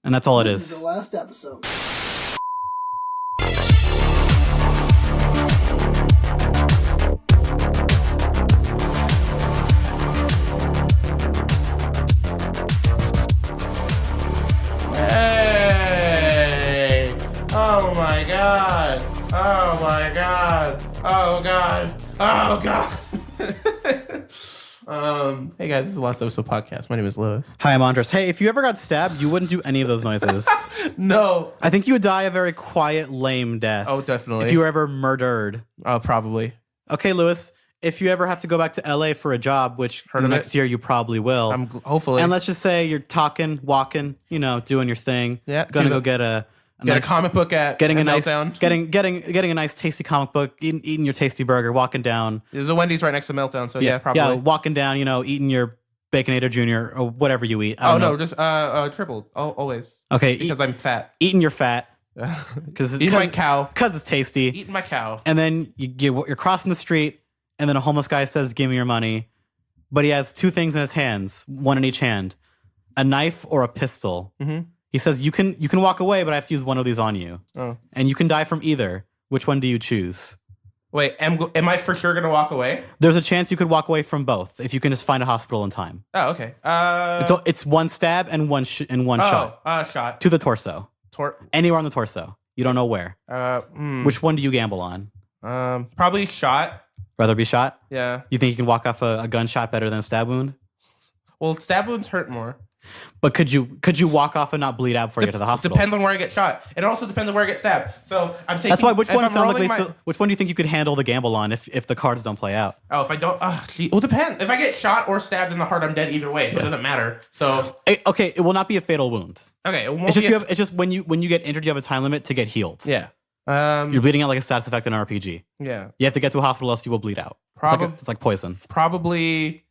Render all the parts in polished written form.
And that's all it is. This is the last episode. Hey! Oh my god! Oh my god! Oh god! Oh god! Hey guys, this is the Last Episode Podcast. My name is Lewis. Hi, I'm Andres. Hey, if you ever got stabbed, you wouldn't do any of those noises. No. I think you would die a very quiet, lame death. Oh, definitely. If you were ever murdered. Oh, probably. Okay, Lewis, if you ever have to go back to LA for a job, which next year you probably will. Hopefully. And let's just say you're walking, doing your thing. Yeah. Gonna go get a comic book at getting a nice Meltdown. getting a nice tasty comic book, eating your tasty burger, walking down. There's a Wendy's right next to Meltdown, so yeah, probably. Yeah, walking down, eating your Baconator Jr. or whatever you eat. No, just tripled. Always. Okay, because I'm fat. Eating your fat. Eating my cow. Because it's tasty. Eating my cow. And then you're crossing the street, and then a homeless guy says, "Give me your money," but he has two things in his hands, one in each hand, a knife or a pistol. Mm-hmm. He says, you can walk away, but I have to use one of these on you. Oh. And you can die from either. Which one do you choose? Wait, am I for sure going to walk away? There's a chance you could walk away from both if you can just find a hospital in time. Oh, okay. It's one stab and one shot. Shot. To the torso. Anywhere on the torso. You don't know where. Which one do you gamble on? Probably shot. Rather be shot? Yeah. You think you can walk off a gunshot better than a stab wound? Well, stab wounds hurt more. But could you walk off and not bleed out before you get to the hospital? Depends on where I get shot. It also depends on where I get stabbed. So I'm taking. That's why. Which one do you think you could handle the gamble on if the cards don't play out? Oh, if I don't. Well, depends. If I get shot or stabbed in the heart, I'm dead either way. So it doesn't matter. So okay, it will not be a fatal wound. Okay, it won't it's just when you get injured, you have a time limit to get healed. Yeah. You're bleeding out like a status effect in an RPG. Yeah. You have to get to a hospital, else you will bleed out. It's like poison. Probably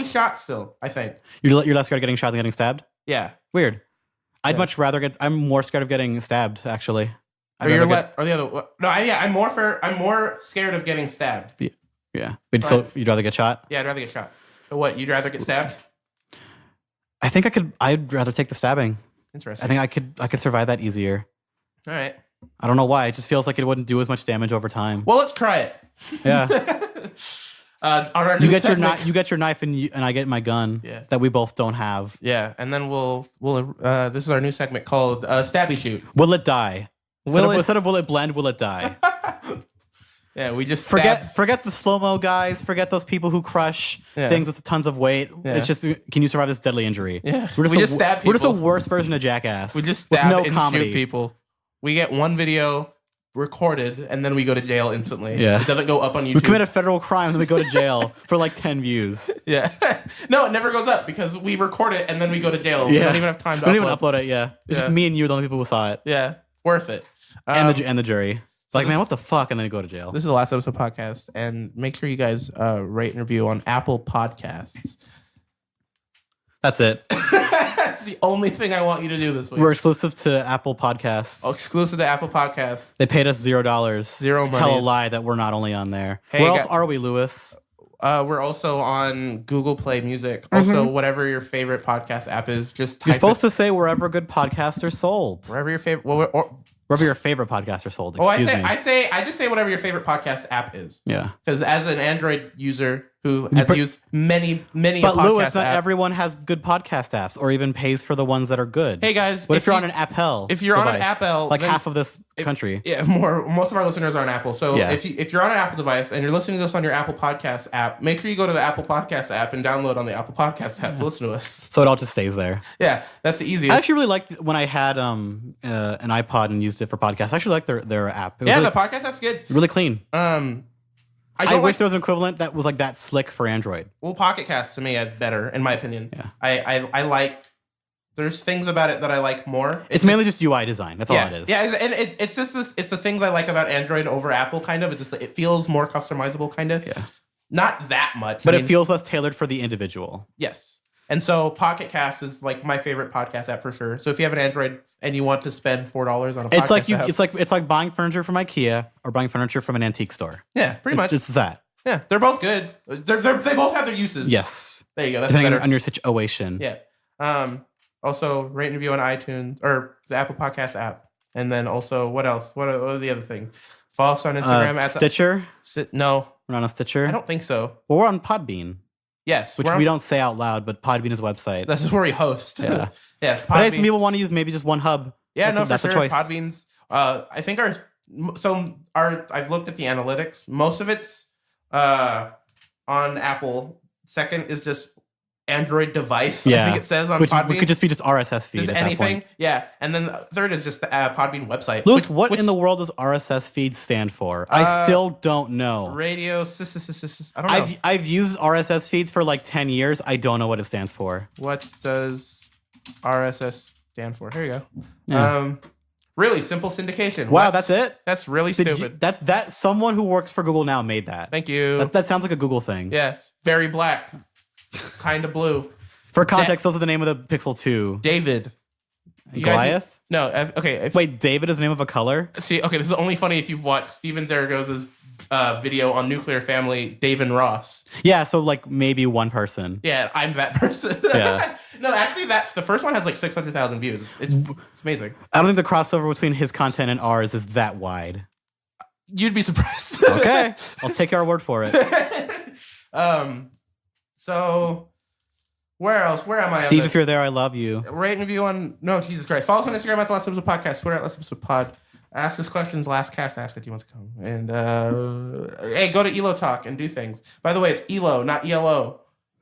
shot still, I think. You're less scared of getting shot than getting stabbed? Yeah. Weird. I'd much rather I'm more scared of getting stabbed, actually. Or the other. No, I'm more scared of getting stabbed. Yeah. So you'd rather get shot? Yeah, I'd rather get shot. But what, you'd rather get stabbed? I think I'd rather take the stabbing. Interesting. I think I could survive that easier. All right. I don't know why. It just feels like it wouldn't do as much damage over time. Well, let's try it. Yeah. You get your knife and I get my gun. Yeah. That we both don't have. Yeah, and then we'll this is our new segment called Stabby Shoot. Will it die? Instead of will it blend, will it die? Yeah, we just forget the slow-mo guys. Forget those people who crush things with tons of weight. Yeah. It's just, can you survive this deadly injury? Yeah, we just stab people. We're just a worse version of Jackass. We just stab and shoot people. We get one video recorded and then we go to jail instantly. Yeah. It doesn't go up on YouTube. We commit a federal crime and then we go to jail for like 10 views. Yeah. No, it never goes up because we record it and then we go to jail. Yeah. We don't even have time to don't even upload it, yeah. It's just me and you, the only people who saw it. Yeah. Worth it. And the jury. It's like, man, what the fuck? And then you go to jail. This is the Last Episode Podcast. And make sure you guys rate and review on Apple Podcasts. That's it. That's the only thing I want you to do this week. We're exclusive to Apple Podcasts. Oh, exclusive to Apple Podcasts. They paid us $0. Zero to tell a lie that we're not only on there. Hey, where else are we, Lewis? We're also on Google Play Music. Also, whatever your favorite podcast app is, just type You're supposed to say wherever good podcasts are sold. Wherever your favorite. Wherever your favorite podcasts are sold. I just say whatever your favorite podcast app is. Yeah. Because as an Android user who has used many but podcast Lewis, not apps, everyone has good podcast apps or even pays for the ones that are good. Hey guys, what if you're on an Apple? If you're device, on an Apple, like half of this country. Yeah, most of our listeners are on Apple. So if you're on an Apple device and you're listening to us on your Apple Podcast app, make sure you go to the Apple Podcast app and download on the Apple Podcast app to listen to us. So it all just stays there. Yeah, that's the easiest. I actually really liked when I had an iPod and used it for podcasts. I actually like their app. The podcast app's good. Really clean. I wish there was an equivalent that was like that slick for Android. Well, Pocket Cast to me is better, in my opinion. Yeah. I like. There's things about it that I like more. It's mainly just UI design. That's all it is. Yeah, and it's just this. It's the things I like about Android over Apple. Kind of. It feels more customizable. Kind of. Yeah. Not that much, but it feels less tailored for the individual. Yes. And so Pocket Cast is like my favorite podcast app for sure. So if you have an Android and you want to spend $4 on a podcast app, it's like buying furniture from IKEA or buying furniture from an antique store. Yeah, pretty much. It's that. Yeah, they're both good. They both have their uses. Yes. There you go. That's depending better on your situation. Yeah. Also, rate and review on iTunes or the Apple Podcast app. And then also, what else? What are the other things? Follow us on Instagram at Stitcher. No, We're not on Stitcher. I don't think so. Well, we're on Podbean. Yes, which we don't say out loud, but Podbean is a website. This is where we host. Yeah. Yes. Podbean. But hey, some people want to use maybe just one hub. Yeah, that's for a sure. choice. Podbean's. I think I've looked at the analytics. Most of it's on Apple. Second is just Android device. Yeah. I think it says on which Podbean. Could just be just RSS feed. Just at anything. That point. Yeah. And then the third is just the Podbean website. Lewis, what in the world does RSS feed stand for? I still don't know. Radio. I don't know. I've used RSS feeds for like 10 years. I don't know what it stands for. What does RSS stand for? Here you go. Yeah. Really simple syndication. Wow, that's it? That's really stupid. That someone who works for Google now made that. Thank you. That sounds like a Google thing. Yeah, it's very black, kind of blue. For context, those are the name of the Pixel 2. David. Goliath? No, okay. Wait, David is the name of a color? See, okay, this is only funny if you've watched Steven Zaragoza's video on Nuclear Family, Dave and Ross. Yeah, so like maybe one person. Yeah, I'm that person. Yeah. No, actually, the first one has like 600,000 views. It's amazing. I don't think the crossover between his content and ours is that wide. You'd be surprised. Okay, I'll take your word for it. So where else? Where am I? Steve, if you're there, I love you. Rate and review on Jesus Christ. Follow us on Instagram at the Last Episode Podcast, Twitter at Last Episode Pod. Ask us questions, lastcastask if you want to come. And hey, go to ELO Talk and do things. By the way, it's ELO, not ELO.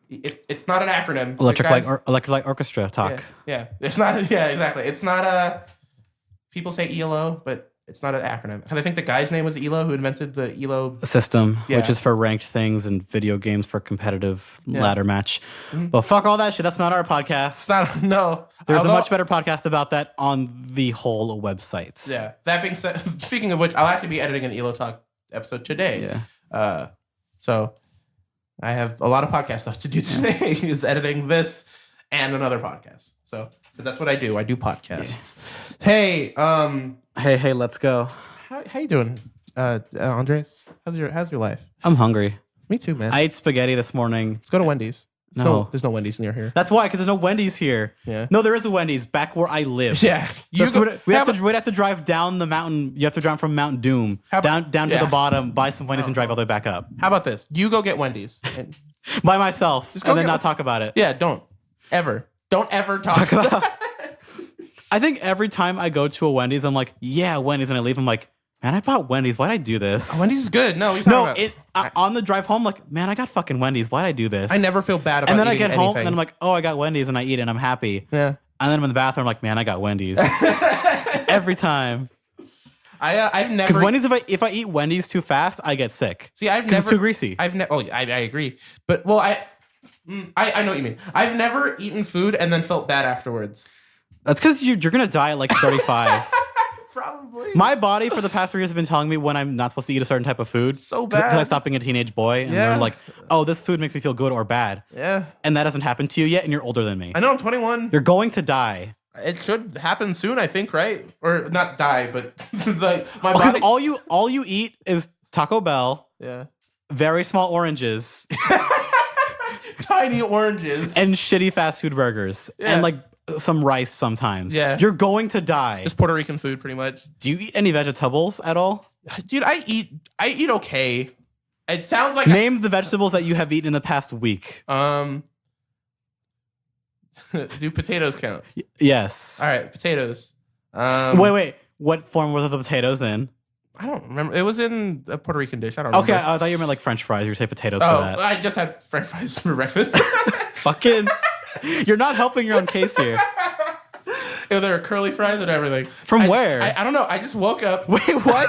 It's not an acronym. Electric Light Orchestra Talk. Yeah. It's not. Yeah, exactly. It's not a. People say ELO, but it's not an acronym. Because I think the guy's name was ELO, who invented the ELO system, which is for ranked things and video games for competitive ladder match. Mm-hmm. But fuck all that shit. That's not our podcast. It's not. No. There's a much better podcast about that on the whole website. Yeah. That being said, speaking of which, I'll actually be editing an ELO Talk episode today. Yeah. So I have a lot of podcast stuff to do today. Is editing this and another podcast. So but that's what I do. I do podcasts. Yeah. Hey. Hey, let's go. How you doing, Andres? How's your life? I'm hungry. Me too, man. I ate spaghetti this morning. Let's go to Wendy's. No. So, there's no Wendy's near here. That's why, because there's no Wendy's here. Yeah. No, there is a Wendy's back where I live. Yeah. We'd have to drive down the mountain. You have to drive from Mount Doom down to the bottom, buy some Wendy's, and drive all the way back up. How about this? You go get Wendy's. By myself, and then not talk about it. Yeah, don't ever talk about it. I think every time I go to a Wendy's, I'm like, yeah, Wendy's, and I leave, I'm like, man, I bought Wendy's. Why'd I do this? Wendy's is good. No, on the drive home, like, man, I got fucking Wendy's. Why'd I do this? I never feel bad about And then I eating get home, anything. and then I'm like, oh, I got Wendy's, and I eat it, and I'm happy. Yeah. And then I'm in the bathroom, I'm like, man, I got Wendy's. Every time. I've never... Because Wendy's, if I eat Wendy's too fast, I get sick. See, I've never... it's too greasy. I agree. But, well, I know what you mean. I've never eaten food and then felt bad afterwards. That's because you're going to die at like 35. Probably. My body for the past 3 years has been telling me when I'm not supposed to eat a certain type of food. So bad. Because I stopped being a teenage boy. And they're like, oh, this food makes me feel good or bad. Yeah. And that hasn't happened to you yet, and you're older than me. I know, I'm 21. You're going to die. It should happen soon, I think, right? Or not die, but like my body. Because all you eat is Taco Bell. Yeah. Very small oranges. Tiny oranges. And shitty fast food burgers. Yeah. And like some rice sometimes. Yeah. You're going to die. Just Puerto Rican food, pretty much. Do you eat any vegetables at all? Dude, I eat okay. It sounds like... Name the vegetables that you have eaten in the past week. Do potatoes count? Yes. All right, potatoes. Wait. What form were the potatoes in? I don't remember. It was in a Puerto Rican dish. I don't know. Okay, I thought you meant like French fries. You were saying potatoes for that. I just had French fries for breakfast. Fucking... You're not helping your own case here. There are curly fries and everything. From where? I don't know. I just woke up. Wait, what?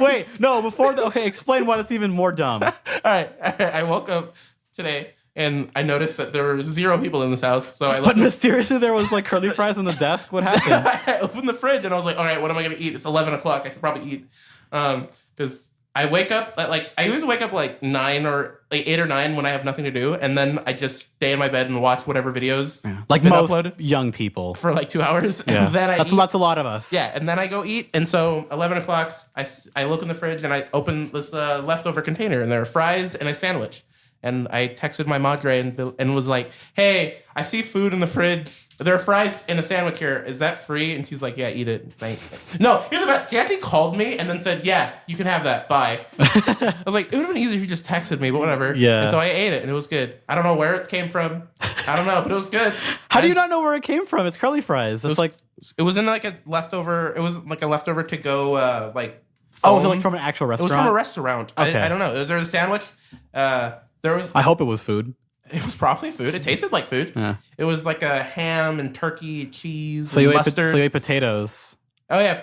Wait. No, before explain why that's even more dumb. All right. I woke up today and I noticed that there were 0 people in this house. So I But mysteriously there was like curly fries on the desk. What happened? I opened the fridge and I was like, all right, what am I going to eat? It's 11 o'clock. I could probably eat. Because I wake up I always wake up like 9 or like 8 or 9 when I have nothing to do, and then I just stay in my bed and watch whatever videos like been most uploaded young people for like 2 hours. Yeah. And then that's a lot of us. Yeah, and then I go eat, and so 11 o'clock I look in the fridge and I open this leftover container, and there are fries and a sandwich. And I texted my madre and was like, hey, I see food in the fridge there are fries in a sandwich here. Is that free? And she's like, yeah, eat it. Thanks. No, here's the best. She actually called me and then said, yeah, you can have that. Bye. I was like, it would have been easier if you just texted me, but whatever. Yeah. And so I ate it and it was good. I don't know where it came from. I don't know, but it was good. How do you not know where it came from? It's curly fries. It was in like a leftover. It was like a leftover to go like. Oh, was it foam. like from an actual It restaurant? was from a restaurant. Okay. I don't know. Was there a sandwich? There was. I hope it was food. It was probably food. It tasted like food. Yeah. It was like a ham and turkey, cheese, So and you, mustard. so you ate potatoes. Oh yeah,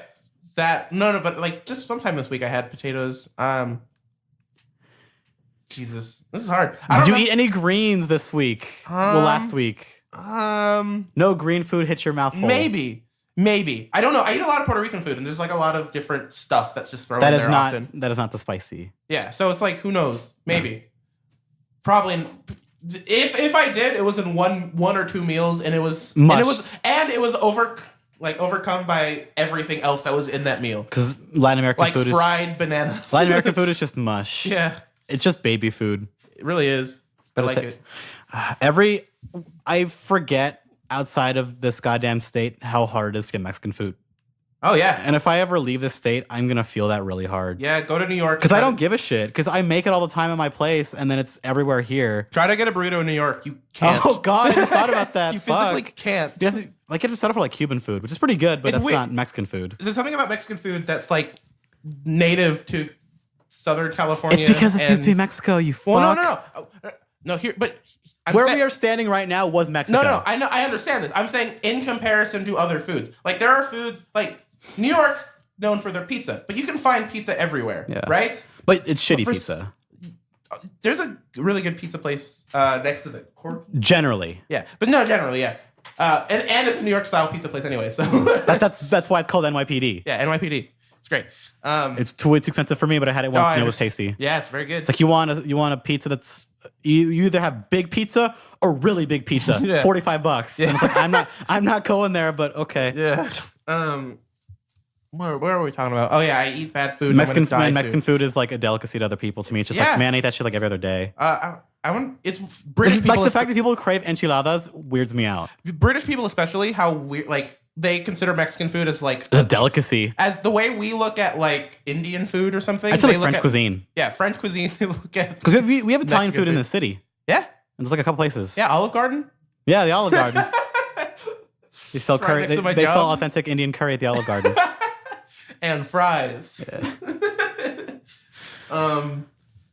that no, but like just sometime this week I had potatoes. Jesus, this is hard. Did you eat any greens this week? Well, last week. No green food hits your mouth whole. Maybe. I don't know. I eat a lot of Puerto Rican food, and there's like a lot of different stuff that's just thrown in there often. That is not the spicy. Yeah, so it's like who knows? Maybe. Probably. If I did, it was in one or two meals, and it was overcome by everything else that was in that meal. Because Latin American food is fried bananas. Latin American food is just mush. Yeah, it's just baby food. it really is. I like it. I forget outside of this goddamn state how hard it is to get Mexican food. Oh yeah, And if I ever leave this state, I'm gonna feel that really hard. yeah. Go to New York Because I don't give a shit. Because I make it all the time at my place, and then it's everywhere here. try to get a burrito in New York. You can't. Oh God, I just thought about that. You Fuck. physically can't. You have to, like, you have to settle for like Cuban food, which is pretty good, but It's that's weird. not Mexican food. Is there something about Mexican food that's like native to Southern California? It's because it used to be Mexico. You fuck. Well, no. Here, but Where we are standing right now was Mexico. No. I know. I understand this. I'm saying in comparison to other foods, like there are foods like New York's known for their pizza, but you can find pizza everywhere, right? But it's shitty for pizza. There's a really good pizza place next to the court. Generally. Yeah, but no, generally, yeah. And it's a New York style pizza place anyway, so That's why it's called NYPD. yeah, NYPD. It's great. It's way too expensive for me, but I had it once and it was tasty. Yeah, it's very good. It's like you want a pizza that's you either have big pizza or really big pizza. Yeah. $45. And it's like I'm not going there, but okay. Yeah. Where are we talking about? Oh yeah, I eat bad food. Mexican food is like a delicacy to other people. To me, it's just like, man, I eat that shit like every other day. I want. It's British people. Like the fact that people crave enchiladas weirds me out. British people, especially, how weird. Like they consider Mexican food as like A delicacy. as the way we look at like Indian food or something. I'd say they like look French at- cuisine. Yeah, French cuisine. They look at Because we have Italian Mexican food in food. the city. yeah, There's like a couple places. yeah. Olive Garden. Yeah, the Olive Garden. They sell Right curry. next to my They sell job. authentic Indian curry at the Olive Garden. And fries.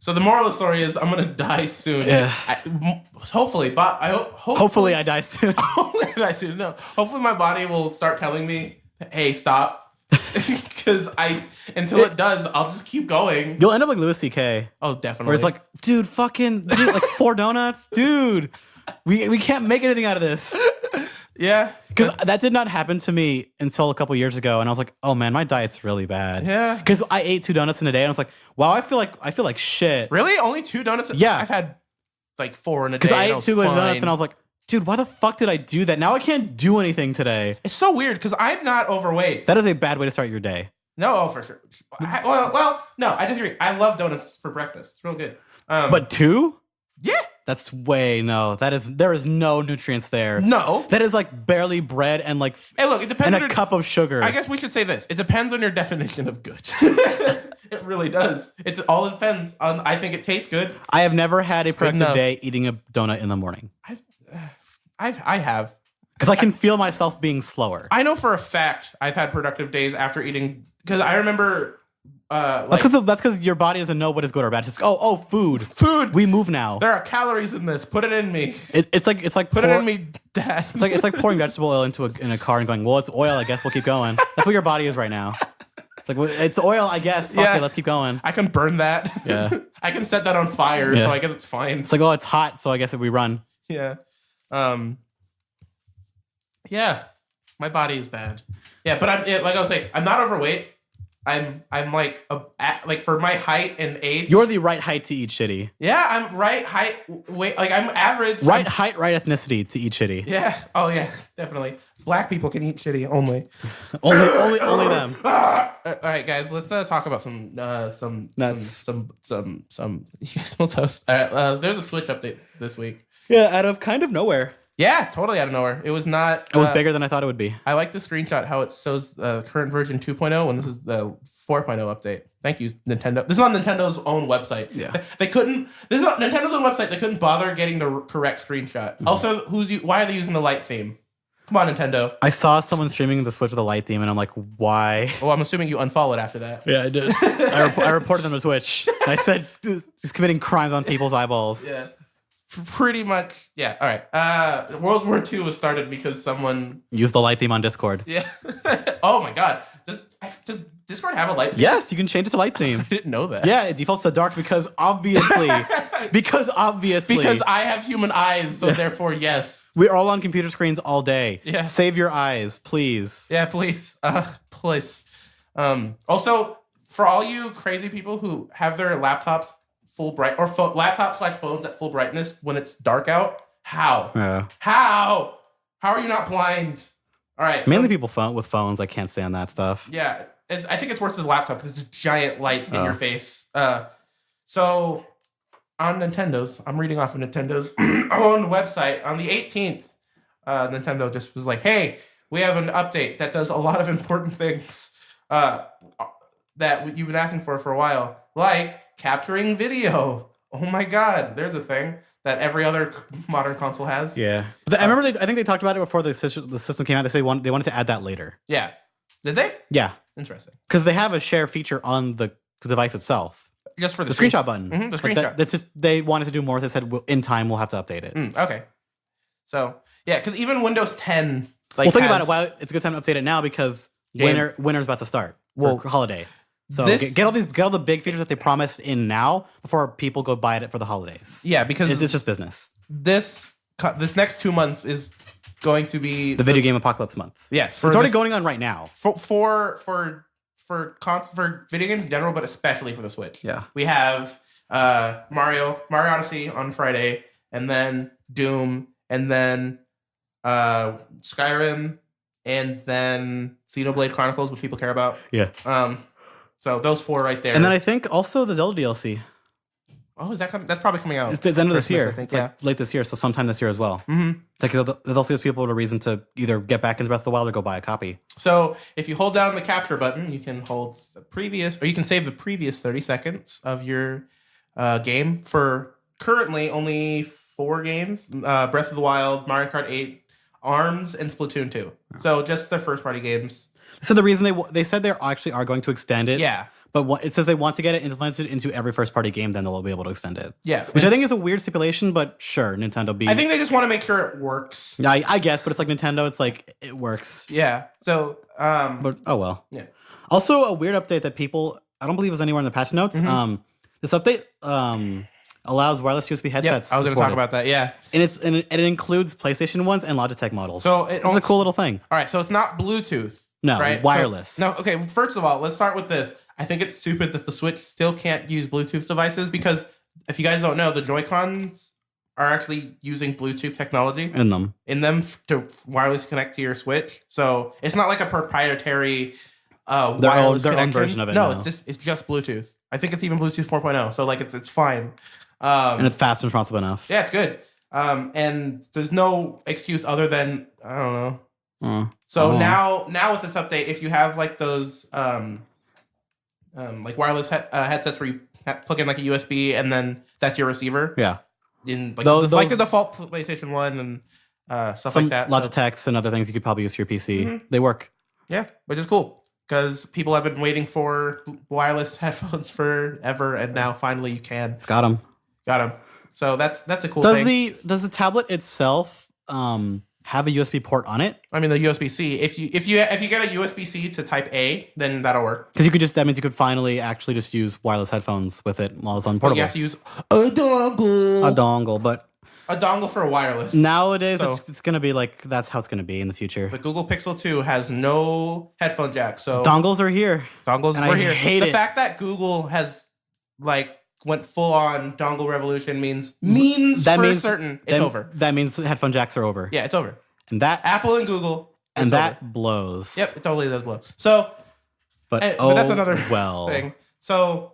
So the moral of the story is I'm gonna die soon. Yeah. Hopefully, but I hope. Hopefully, I die soon. Hopefully I die soon. No. Hopefully my body will start telling me, "Hey, stop," because until it does, I'll just keep going. You'll end up like Louis C.K. Oh, definitely. Where it's like, dude, like 4 donuts, dude. We can't make anything out of this. yeah, Because that did not happen to me until a couple years ago, and I was like, "Oh man, my diet's really bad." Yeah. Because I ate 2 donuts in a day, and I was like, "Wow, I feel like shit." really only 2 donuts. Yeah. I've had like 4 in a day. Because I and ate was 2 donuts, fine. and I was like, "Dude, why the fuck did I do that? Now I can't do anything today." It's so weird because I'm not overweight. That is a bad way to start your day. No, for sure. Well, no, I disagree. I love donuts for breakfast. It's real good. But 2? yeah, That's there is no nutrients there. no. That is like barely bread and like Hey, look, it depends and on a your, cup of sugar. I guess we should say this. It depends on your definition of good. It really does. It all depends on. I think it tastes good. I have never had a productive enough. day eating a donut in the morning I have. because I can feel myself being slower. I know for a fact I've had productive days after eating because I remember. Like That's because your body doesn't know what is good or bad. It's just food. food. We move now. There are calories in this. Put it in me. It's like Put it in me, Dad. It's like pouring vegetable oil in a car and going, well, it's oil. I guess we'll keep going. That's what your body is right now. It's like, well, it's oil. I guess. Fuck Yeah. it, let's keep going. I can burn that. Yeah. I can set that on fire, Yeah. so I guess it's fine. It's like, oh, it's hot, so I guess if we run. Yeah. Yeah. My body is bad. Yeah, but like I was saying, I'm not overweight. I'm like like for my height and age. You're the right height to eat shitty. Yeah, I'm right height, weight. Like I'm average. Right height, right ethnicity to eat shitty. Yeah. Oh yeah, definitely. Black people can eat shitty only. only them. All right, guys. Let's talk about some Nuts. some you guys will toast. All right. There's a Switch update this week. Yeah, out of kind of nowhere. Yeah, totally out of nowhere. It was not. It was bigger than I thought it would be. I like the screenshot how it shows the current version 2.0 when this is the 4.0 update. Thank you, Nintendo. This is on Nintendo's own website. Yeah. They couldn't. This is on Nintendo's own website. They couldn't bother getting the correct screenshot. Also, why are they using the light theme? Come on, Nintendo. I saw someone streaming the Switch with a light theme, and I'm like, why? Well, I'm assuming you unfollowed after that. Yeah, I did. I reported them to Twitch. I said he's committing crimes on people's eyeballs. Yeah. Pretty much. Yeah. All right. World War II was started because someone used the light theme on Discord. Yeah. Oh my God. Does Discord have a light theme? Yes, you can change it to light theme. I didn't know that. Yeah, it defaults to dark because obviously. Because I have human eyes, so therefore, yes. We're all on computer screens all day. Yeah. Save your eyes, please. Yeah, please. Please. Also, for all you crazy people who have their laptops full bright or laptops/phones at full brightness when it's dark out, how? Yeah. How are you not blind? All right. Mainly people with phones. I can't stand that stuff. Yeah, I think it's worse than the laptop because it's a giant light in your face. So on Nintendo's, I'm reading off of Nintendo's own website on the 18th. Nintendo just was like, "Hey, we have an update that does a lot of important things that you've been asking for a while, like capturing video." Oh my God, there's a thing that every other modern console has. Yeah, but I remember. I think they talked about it before the system came out. They say they wanted to add that later. Yeah, did they? Yeah, interesting. Because they have a share feature on the device itself. Just for the screenshot button. Mm-hmm, the screenshot. That's just they wanted to do more. They said in time we'll have to update it. Okay. So yeah, because even Windows 10. Well, think about it. Well, it's a good time to update it now because winter's about to start for holiday. So get all the big features that they promised in now before people go buy it for the holidays. Yeah, because it's just business. This next 2 months is going to be the video game apocalypse month. Yes, it's already going on right now. For video games in general, but especially for the Switch. Yeah, we have Mario Odyssey on Friday, and then Doom, and then Skyrim, and then Xenoblade Chronicles, which people care about. Yeah. So those 4 right there. And then I think also the Zelda DLC. Oh, is that coming? That's probably coming out. It's the end of this year. I think, it's late this year, so sometime this year as well. Mm-hmm. Like it also gives people a reason to either get back into Breath of the Wild or go buy a copy. So if you hold down the capture button, you can you can save the previous 30 seconds of your game for currently only 4 games: Breath of the Wild, Mario Kart 8, ARMS, and Splatoon 2. So just the first party games. So the reason they said they actually are going to extend it. Yeah. But it says they want to get it implemented into every first-party game, then they'll be able to extend it. Yeah. Which I think is a weird stipulation, but sure, Nintendo I think they just want to make sure it works. Yeah, I guess, but it's like Nintendo, it's like, it works. Yeah. So, but, oh well. Yeah. Also, a weird update that I don't believe is anywhere in the patch notes. Mm-hmm. This update allows wireless USB headsets. Yep, I was going to talk about that, yeah. And it includes PlayStation ones and Logitech models. So it's a cool little thing. All right, so it's not Bluetooth. No, right? wireless. So, no, okay, first of all, let's start with this. I think it's stupid that the Switch still can't use Bluetooth devices because if you guys don't know, the Joy-Cons are actually using Bluetooth technology in them to wirelessly connect to your Switch. So it's not like a proprietary wireless their own version of it. No, it's just Bluetooth. I think it's even Bluetooth 4.0. So like it's fine. And it's fast and responsive enough. Yeah, it's good. And there's no excuse other than I don't know. So now with this update, if you have like those like wireless headsets where you plug in like a USB and then that's your receiver. Yeah. In like like the default PlayStation 1 and stuff like that. Logitechs and other things you could probably use for your PC. Mm-hmm. They work. Yeah, which is cool because people have been waiting for wireless headphones forever, and now finally you can. It's got them. So that's a cool thing. Does the tablet itself have a USB port on it? I mean, the USB-C. If you get a USB-C to Type A, then that'll work. Because that means you could finally actually just use wireless headphones with it while it's on portable. But you have to use a dongle. But a dongle for a wireless. Nowadays, it's going to be like that's how it's going to be in the future. The Google Pixel 2 has no headphone jack, so dongles are here. Here. Hate the fact that Google has went full on dongle revolution means certain it's over. That means headphone jacks are over. Yeah, it's over. And that Apple and Google blows. Yep, it totally does blow. So, but that's another thing. So,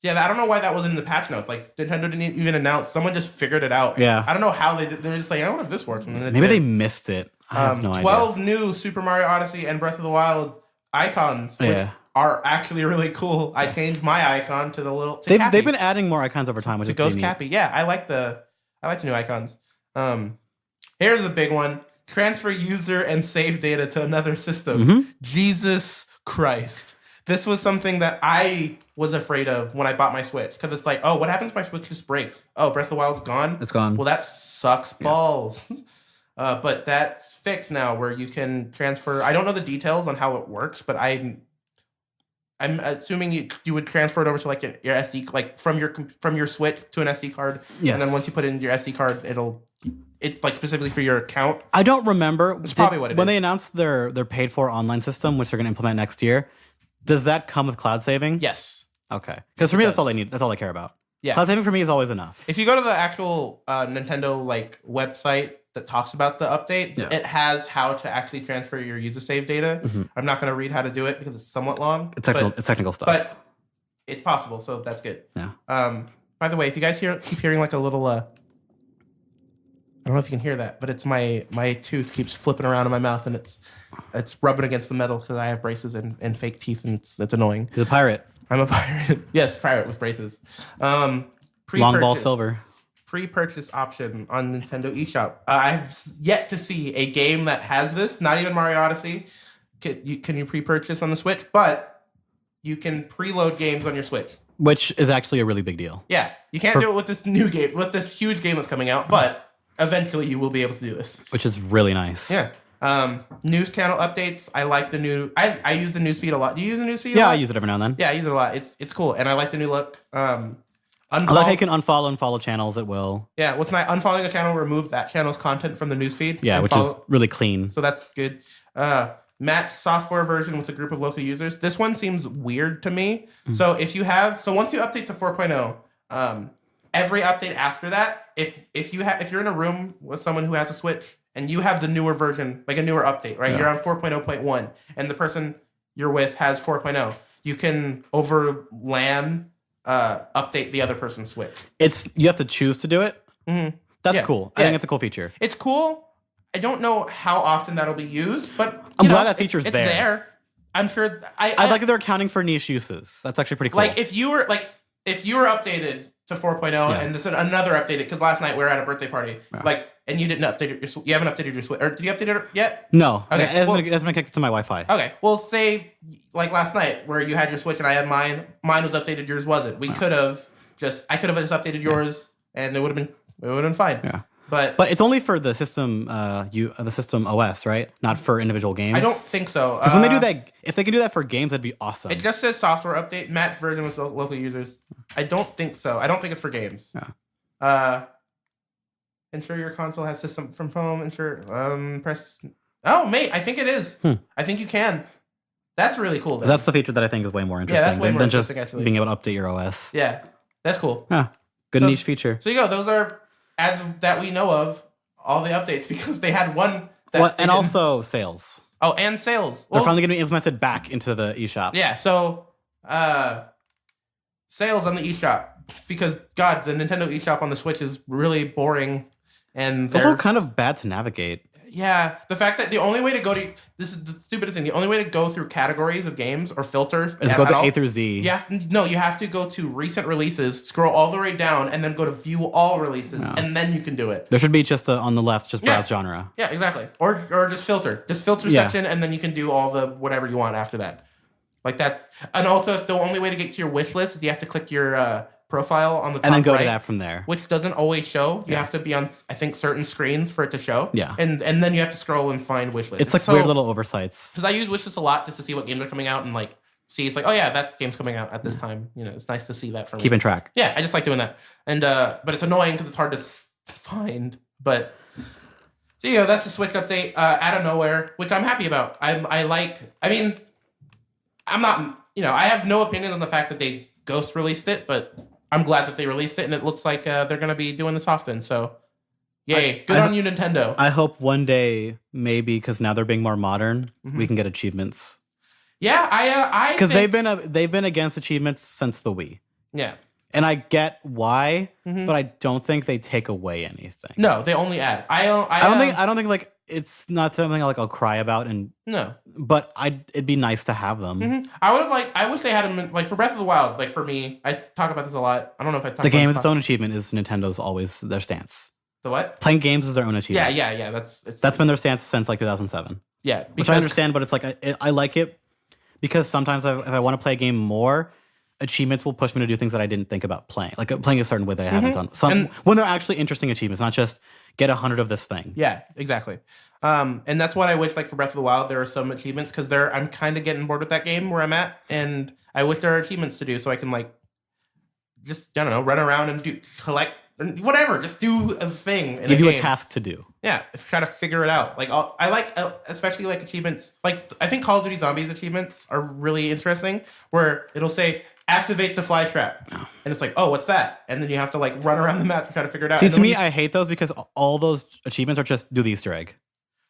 Yeah, I don't know why that wasn't in the patch notes. Like, Nintendo didn't even announce. Someone just figured it out. Yeah. I don't know how they did. They're just like, I wonder if this works. And then maybe they missed it. I have no 12 idea. new Super Mario Odyssey and Breath of the Wild icons, which are actually really cool. I changed my icon to the little. They've been adding more icons over time, which is Ghost Cappy. Yeah, I like the new icons. Here's a big one: transfer user and save data to another system. Jesus Christ! This was something that I was afraid of when I bought my Switch, because it's like, oh, what happens if my Switch just breaks? Oh, Breath of the Wild's gone? It's gone. Well, that sucks balls. But that's fixed now, where you can transfer. I don't know the details on how it works, but I'm assuming you would transfer it over to like your SD, like from your Switch to an SD card. Yes. And then once you put it in your SD card, it's like specifically for your account. I don't remember. It's probably what it is. When they announced their paid for online system, which they're going to implement next year, does that come with cloud saving? Yes. Okay. Because for me, that's all they need. That's all I care about. Yeah. Cloud saving for me is always enough. If you go to the actual Nintendo like website that talks about the update, it has how to actually transfer your user save data. I'm not going to read how to do it because it's somewhat long. It's technical stuff. But it's possible, so that's good. Yeah. By the way, if you guys keep hearing like a little I don't know if you can hear that, but it's my tooth keeps flipping around in my mouth and it's rubbing against the metal because I have braces and fake teeth, and it's annoying. He's a pirate. I'm a pirate. Yes, pirate with braces. Long ball silver. Pre-purchase option on Nintendo eShop. I've yet to see a game that has this. Not even Mario Odyssey. Can you pre-purchase on the Switch? But you can preload games on your Switch, which is actually a really big deal. Yeah, you can't do it with this new game, with this huge game that's coming out, but eventually you will be able to do this, which is really nice. Yeah. News channel updates. I like the new. I use the news feed a lot. Do you use the news feed? Yeah, I use it every now and then. Yeah, I use it a lot. It's cool, and I like the new look. I like how you can unfollow and follow channels at will. Yeah, what's nice? Unfollowing a channel will remove that channel's content from the newsfeed. Yeah, which is really clean. So that's good. Match software version with a group of local users. This one seems weird to me. So once you update to 4.0, every update after that, if you're in a room with someone who has a Switch and you have the newer version, like a newer update, right? Yeah. You're on 4.0.1 and the person you're with has 4.0. You can over LAN update the other person's Switch. You have to choose to do it. That's cool. I think it's a cool feature. It's cool. I don't know how often that'll be used, but I'm glad that feature's it's there. I'm sure. I like that they're accounting for niche uses. That's actually pretty cool. Like if you were updated to 4.0 and this is another updated, because last night we were at a birthday party, and you didn't update it. You haven't updated your Switch, or did you update it yet? No. Okay. It hasn't been connected to my Wi-Fi. Okay. Well, say like last night where you had your Switch and I had mine. Mine was updated. Yours wasn't. I could have just updated yours, and it would have been fine. Yeah. But it's only for the system, the system OS, right? Not for individual games. I don't think so. Because when they do that, if they can do that for games, that'd be awesome. It just says software update, match version with local users. I don't think so. I don't think it's for games. Yeah. Ensure your console has system from home. Ensure press. Oh, mate, I think it is. I think you can. That's really cool. Then. That's the feature that I think is way more interesting than just being able to update your OS. Yeah, that's cool. Yeah, good niche feature. So you go. Those are, as that we know of, all the updates, because they had one. And also sales. Oh, and sales. They're finally going to be implemented back into the eShop. Yeah, so sales on the eShop. It's because, God, the Nintendo eShop on the Switch is really boring. And it's also kind of bad to navigate. Yeah, the fact that the only way to go to, this is the stupidest thing, the only way to go through categories of games or filters is go to A through Z. You have to go to recent releases, scroll all the way down, and then go to view all releases, and then you can do it. There should be just on the left, just browse genre. Yeah, exactly. Or just filter section, and then you can do all the whatever you want after that. Like that. And also, the only way to get to your wish list is you have to click your profile on the top and then go right, to that from there, which doesn't always show. You have to be on, I think, certain screens for it to show. Yeah, and then you have to scroll and find wishlist. It's like weird little oversights. Because I use wishlist a lot just to see what games are coming out and like see. It's like, oh yeah, that game's coming out at this time. You know, it's nice to see that from keeping track. Yeah, I just like doing that. And but it's annoying because it's hard to find. But so that's a Switch update out of nowhere, which I'm happy about. I'm not. I have no opinion on the fact that they ghost released it, but I'm glad that they released it, and it looks like they're going to be doing this often. So, yay. Good on you, Nintendo. I hope one day, maybe, because now they're being more modern, we can get achievements. Yeah, because they've been against achievements since the Wii. Yeah. And I get why, but I don't think they take away anything. No, they only add. I don't think like it's not something like I'll cry about but it'd be nice to have them. I wish they had them like for Breath of the Wild. Like for me, I talk about this a lot. I don't know if I talk the about game is its own achievement is Nintendo's always their stance. The what? Playing games is their own achievement. Yeah. That's been their stance since like 2007. Yeah, which I understand, but it's like I like it because sometimes if I want to play a game more, achievements will push me to do things that I didn't think about playing, like playing a certain way that I haven't done. When they're actually interesting achievements, not just get 100 of this thing. Yeah, exactly. And that's what I wish, like for Breath of the Wild, there are some achievements because I'm kind of getting bored with that game where I'm at, and I wish there are achievements to do so I can like just I don't know run around and collect whatever, just do a thing. Give you a task to do. Yeah, try to figure it out. Like I like especially like achievements. Like I think Call of Duty Zombies achievements are really interesting, where it'll say activate the fly trap, and it's like, oh, what's that? And then you have to like run around the map to try to figure it out. See, to me, I hate those because all those achievements are just do the Easter egg.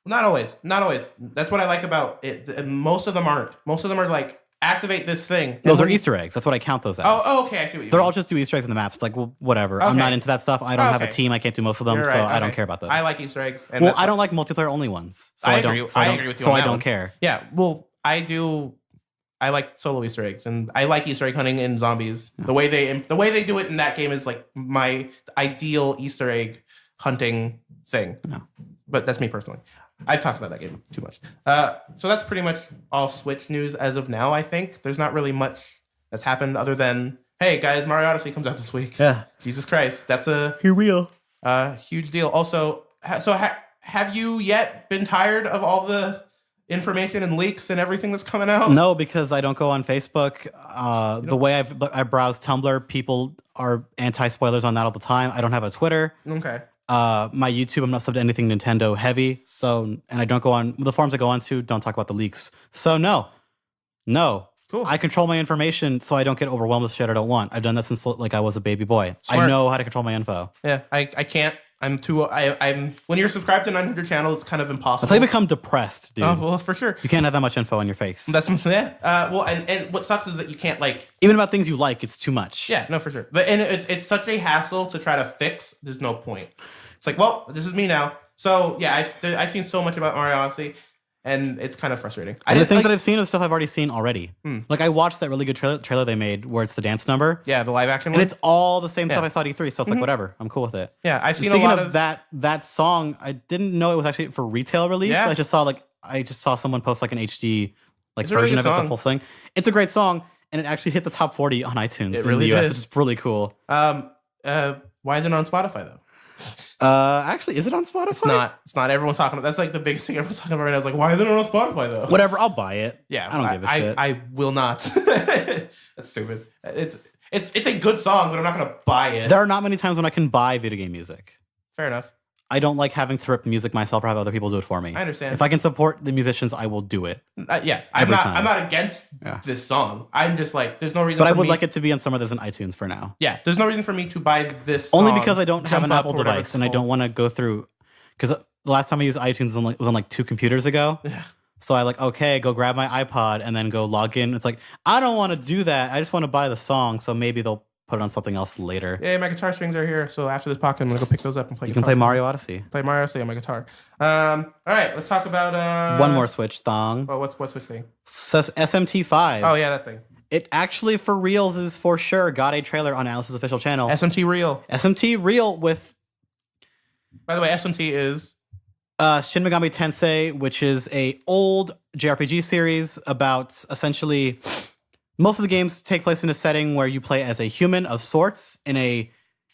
Not always. That's what I like about it. And most of them aren't. Most of them are like activate this thing. Those are Easter eggs. That's what I count those as. Oh, okay. I see what you mean. They're all just do Easter eggs in the maps. Like, well, whatever. Okay. I'm not into that stuff. I don't have a team. I can't do most of them, so I don't care about those. I like Easter eggs. And I don't like multiplayer only ones. So I agree with you. So I don't care. Yeah. Well, I do. I like solo Easter eggs, and I like Easter egg hunting in Zombies. Yeah. The way they do it in that game is like my ideal Easter egg hunting thing. No. But that's me personally. I've talked about that game too much. So that's pretty much all Switch news as of now, I think. There's not really much that's happened other than, hey, guys, Mario Odyssey comes out this week. Yeah. Jesus Christ. That's a huge deal. Also, have you yet been tired of all the information and leaks and everything that's coming out? No, because I don't go on Facebook. The way I browse Tumblr, people are anti-spoilers on that all the time. I don't have a Twitter. Okay. My YouTube, I'm not subbed to anything Nintendo heavy. So, and I don't go on the forums I go on to don't talk about the leaks. So no. Cool. I control my information so I don't get overwhelmed with shit I don't want. I've done that since like I was a baby boy. Smart. I know how to control my info. Yeah, I can't. I'm when you're subscribed to 900 channels, it's kind of impossible. That's how you become depressed, dude. Oh, well, for sure. You can't have that much info on your face. That's well, and what sucks is that you can't like even about things you like, it's too much. Yeah, no, for sure. And it's such a hassle to try to fix. There's no point. It's like, well, this is me now. So yeah, I've seen so much about Mario Odyssey, and it's kind of frustrating. The things that I've seen is stuff I've already seen already. Like I watched that really good trailer they made where it's the dance number. Yeah, the live action one. And it's all the same stuff I saw at E3, so it's like whatever. I'm cool with it. Yeah, I've seen Speaking a lot of that song. I didn't know it was actually for retail release. Yeah. I just saw someone post like an HD version of it, the full thing. It's a great song, and it actually hit the top 40 on iTunes in the US, which is really cool. Why is it on Spotify though? Actually, is it on Spotify? It's not. Everyone's talking about. That's like the biggest thing everyone's talking about right now. Is like, why is it on Spotify though? Whatever, I'll buy it. Yeah, I don't give a shit. I will not. That's stupid. It's a good song, but I'm not gonna buy it. There are not many times when I can buy video game music. Fair enough. I don't like having to rip the music myself or have other people do it for me. I understand. If I can support the musicians, I will do it. Yeah, I'm not against this song. I'm just like, there's no reason. But I would like it to be on somewhere that's in iTunes for now. Yeah, there's no reason for me to buy this song. Only because I don't have an Apple device and I don't want to go through. Because the last time I used iTunes was on like 2 computers ago. Yeah. So I go grab my iPod and then go log in. It's like, I don't want to do that. I just want to buy the song. So maybe they'll put it on something else later. Yeah, my guitar strings are here. So after this podcast, I'm going to go pick those up and play You can play Mario Odyssey. Play Mario Odyssey on my guitar. All right, let's talk about... one more Switch thing. Oh, what's Switch thing? SMT5. Oh, yeah, that thing. It actually, for reals, is for sure got a trailer on Alice's official channel. SMT Real. SMT Real with... By the way, SMT is... Shin Megami Tensei, which is a old JRPG series about essentially... Most of the games take place in a setting where you play as a human of sorts in a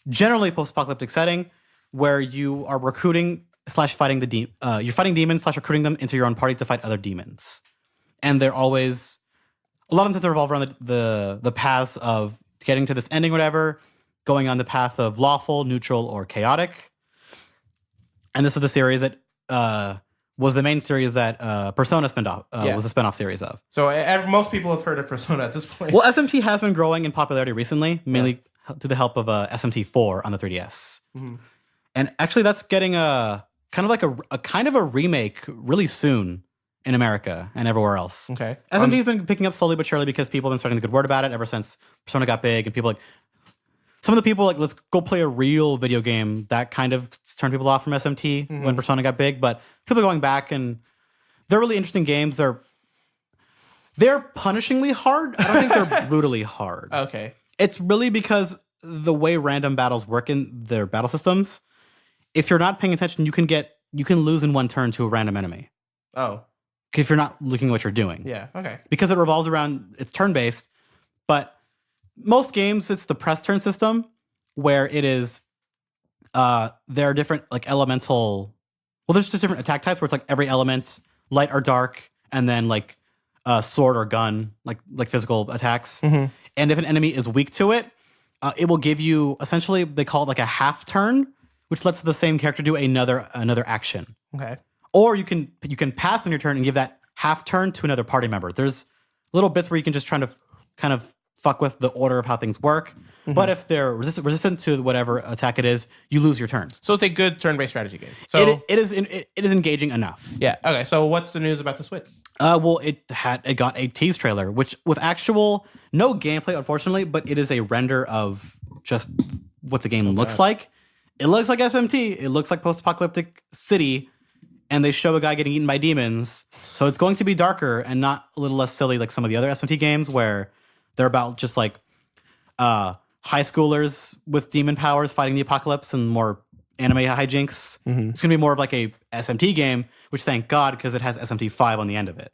generally post-apocalyptic setting where you are recruiting / fighting you're fighting demons / recruiting them into your own party to fight other demons. And they're always a lot of them revolve around the paths of getting to this ending, whatever, going on the path of lawful, neutral, or chaotic. And this is the series that was the main series that Persona was a spinoff series of. So most people have heard of Persona at this point. Well, SMT has been growing in popularity recently, mainly to the help of SMT4 on the 3DS. Mm-hmm. And actually, that's getting a kind of like a remake really soon in America and everywhere else. Okay. SMT's been picking up slowly but surely because people have been spreading the good word about it ever since Persona got big, and people some of the people let's go play a real video game. That kind of turned people off from SMT when Persona got big, but people are going back, and they're really interesting games. They're punishingly hard. I don't think they're brutally hard. Okay. It's really because the way random battles work in their battle systems, if you're not paying attention, you can lose in one turn to a random enemy. Oh. If you're not looking at what you're doing. Yeah. Okay. Because it revolves around, it's turn-based, but most games, it's the press turn system where it is, there are different like elemental, well, there's just different attack types where it's like every element, light or dark, and then like sword or gun, like physical attacks. And if an enemy is weak to it, it will give you, essentially, they call it like a half turn, which lets the same character do another action. Okay. Or you can pass on your turn and give that half turn to another party member. There's little bits where you can just try to kind of fuck with the order of how things work. But if they're resistant to whatever attack it is, you lose your turn. So it's a good turn-based strategy game. So it is engaging enough. yeah. Okay. So what's the news about the Switch? Well, it got a tease trailer, which with actual no gameplay, unfortunately, but it is a render of just what the game looks like. It looks like SMT. It looks like post-apocalyptic city, and they show a guy getting eaten by demons. So it's going to be darker and not a little less silly like some of the other SMT games where they're about just like high schoolers with demon powers fighting the apocalypse and more anime hijinks. It's going to be more of like a SMT game, which thank God, because it has SMT 5 on the end of it.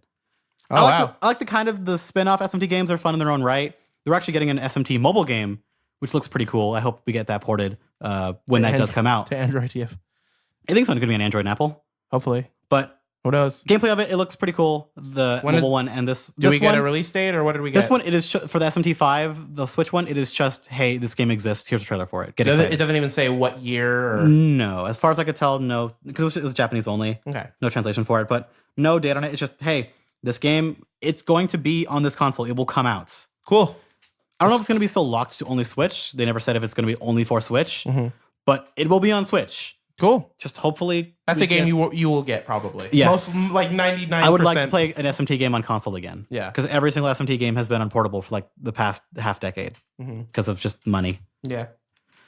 Oh, I like the kind of the spin-off SMT games are fun in their own right. They're actually getting an SMT mobile game, which looks pretty cool. I hope we get that ported when that does come out. To Android, yeah. I think it's going to be on Android and Apple. Hopefully. But who knows? Gameplay of it looks pretty cool. The mobile one and this. Do we get one, a release date or what did we get? This one, it is for the SMT5, the Switch one. It is just, hey, this game exists. Here's a trailer for it. Get excited. It doesn't even say what year or no. As far as I could tell, no, because it was Japanese only. Okay. No translation for it, but no date on it. It's just, hey, this game, it's going to be on this console. It will come out. Cool. I don't know if it's going to be so locked to only Switch. They never said if it's going to be only for Switch, but it will be on Switch. Cool. Just hopefully that's a game you will get probably. Yes. Most, like 99%. I would like to play an SMT game on console again. Yeah. Because every single SMT game has been on portable for like the past half decade because of just money. Yeah.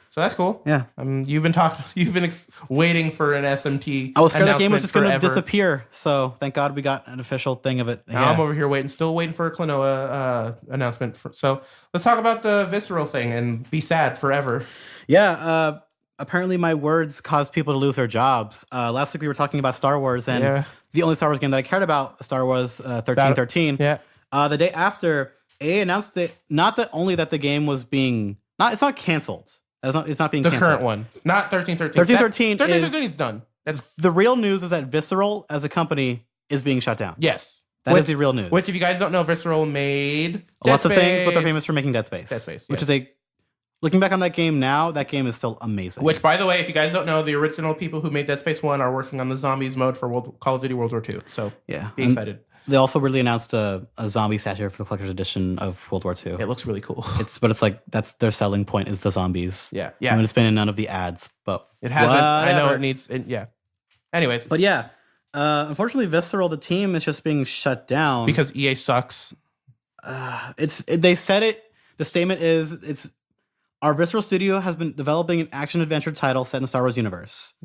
So that's cool. Yeah. You've been waiting for an SMT. I was scared that game was just going to disappear. So thank God we got an official thing of it. Now I'm over here still waiting for a Klonoa announcement. So let's talk about the Visceral thing and be sad forever. Yeah. Apparently my words caused people to lose their jobs. Last week we were talking about Star Wars, and the only Star Wars game that I cared about, Star Wars 1313. Yeah. The day after, EA announced that not that only that the game was it's not canceled. It's not being canceled. The current one, not 1313. 1313 is done. That's the real news is that Visceral as a company is being shut down. Yes. That is the real news. Which, if you guys don't know, Visceral made lots of things, but they're famous for making Dead Space. Dead Space, which is looking back on that game now, that game is still amazing. Which, by the way, if you guys don't know, the original people who made Dead Space 1 are working on the zombies mode for Call of Duty World War II. So yeah, be excited. They also really announced a zombie statue for the collector's edition of World War II. It looks really cool. It's like that's their selling point is the zombies. Yeah, yeah. I mean, it's been in none of the ads, but it hasn't. I know it needs. Yeah. Anyways, but yeah, unfortunately, Visceral, the team, is just being shut down because EA sucks. They said it. The statement is our Visceral studio has been developing an action adventure title set in the Star Wars universe.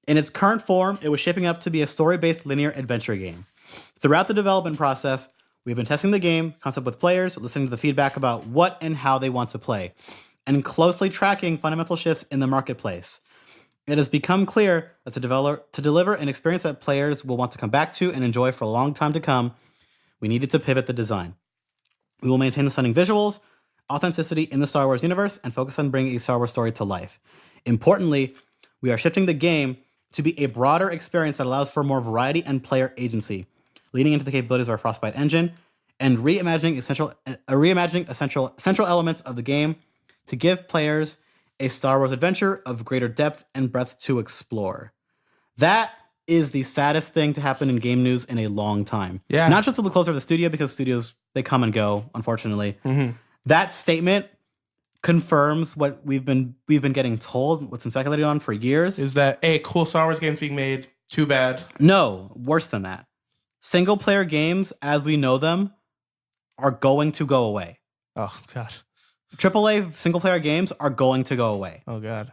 In its current form, it was shaping up to be a story-based linear adventure game. Throughout the development process, we've been testing the game concept with players, listening to the feedback about what and how they want to play, and closely tracking fundamental shifts in the marketplace. It has become clear that to deliver an experience that players will want to come back to and enjoy for a long time to come, we needed to pivot the design. We will maintain the stunning visuals, authenticity in the Star Wars universe, and focus on bringing a Star Wars story to life. Importantly, we are shifting the game to be a broader experience that allows for more variety and player agency, leaning into the capabilities of our Frostbite engine, and reimagining essential elements of the game to give players a Star Wars adventure of greater depth and breadth to explore. That is the saddest thing to happen in game news in a long time. Yeah. Not just to the closer of the studio, because studios, they come and go, unfortunately. That statement confirms what we've been getting told, what's been speculated on for years. Is that cool Star Wars games being made, Too bad. No, worse than that. Single player games, as we know them, are going to go away. Oh God. AAA single player games are going to go away. Oh God.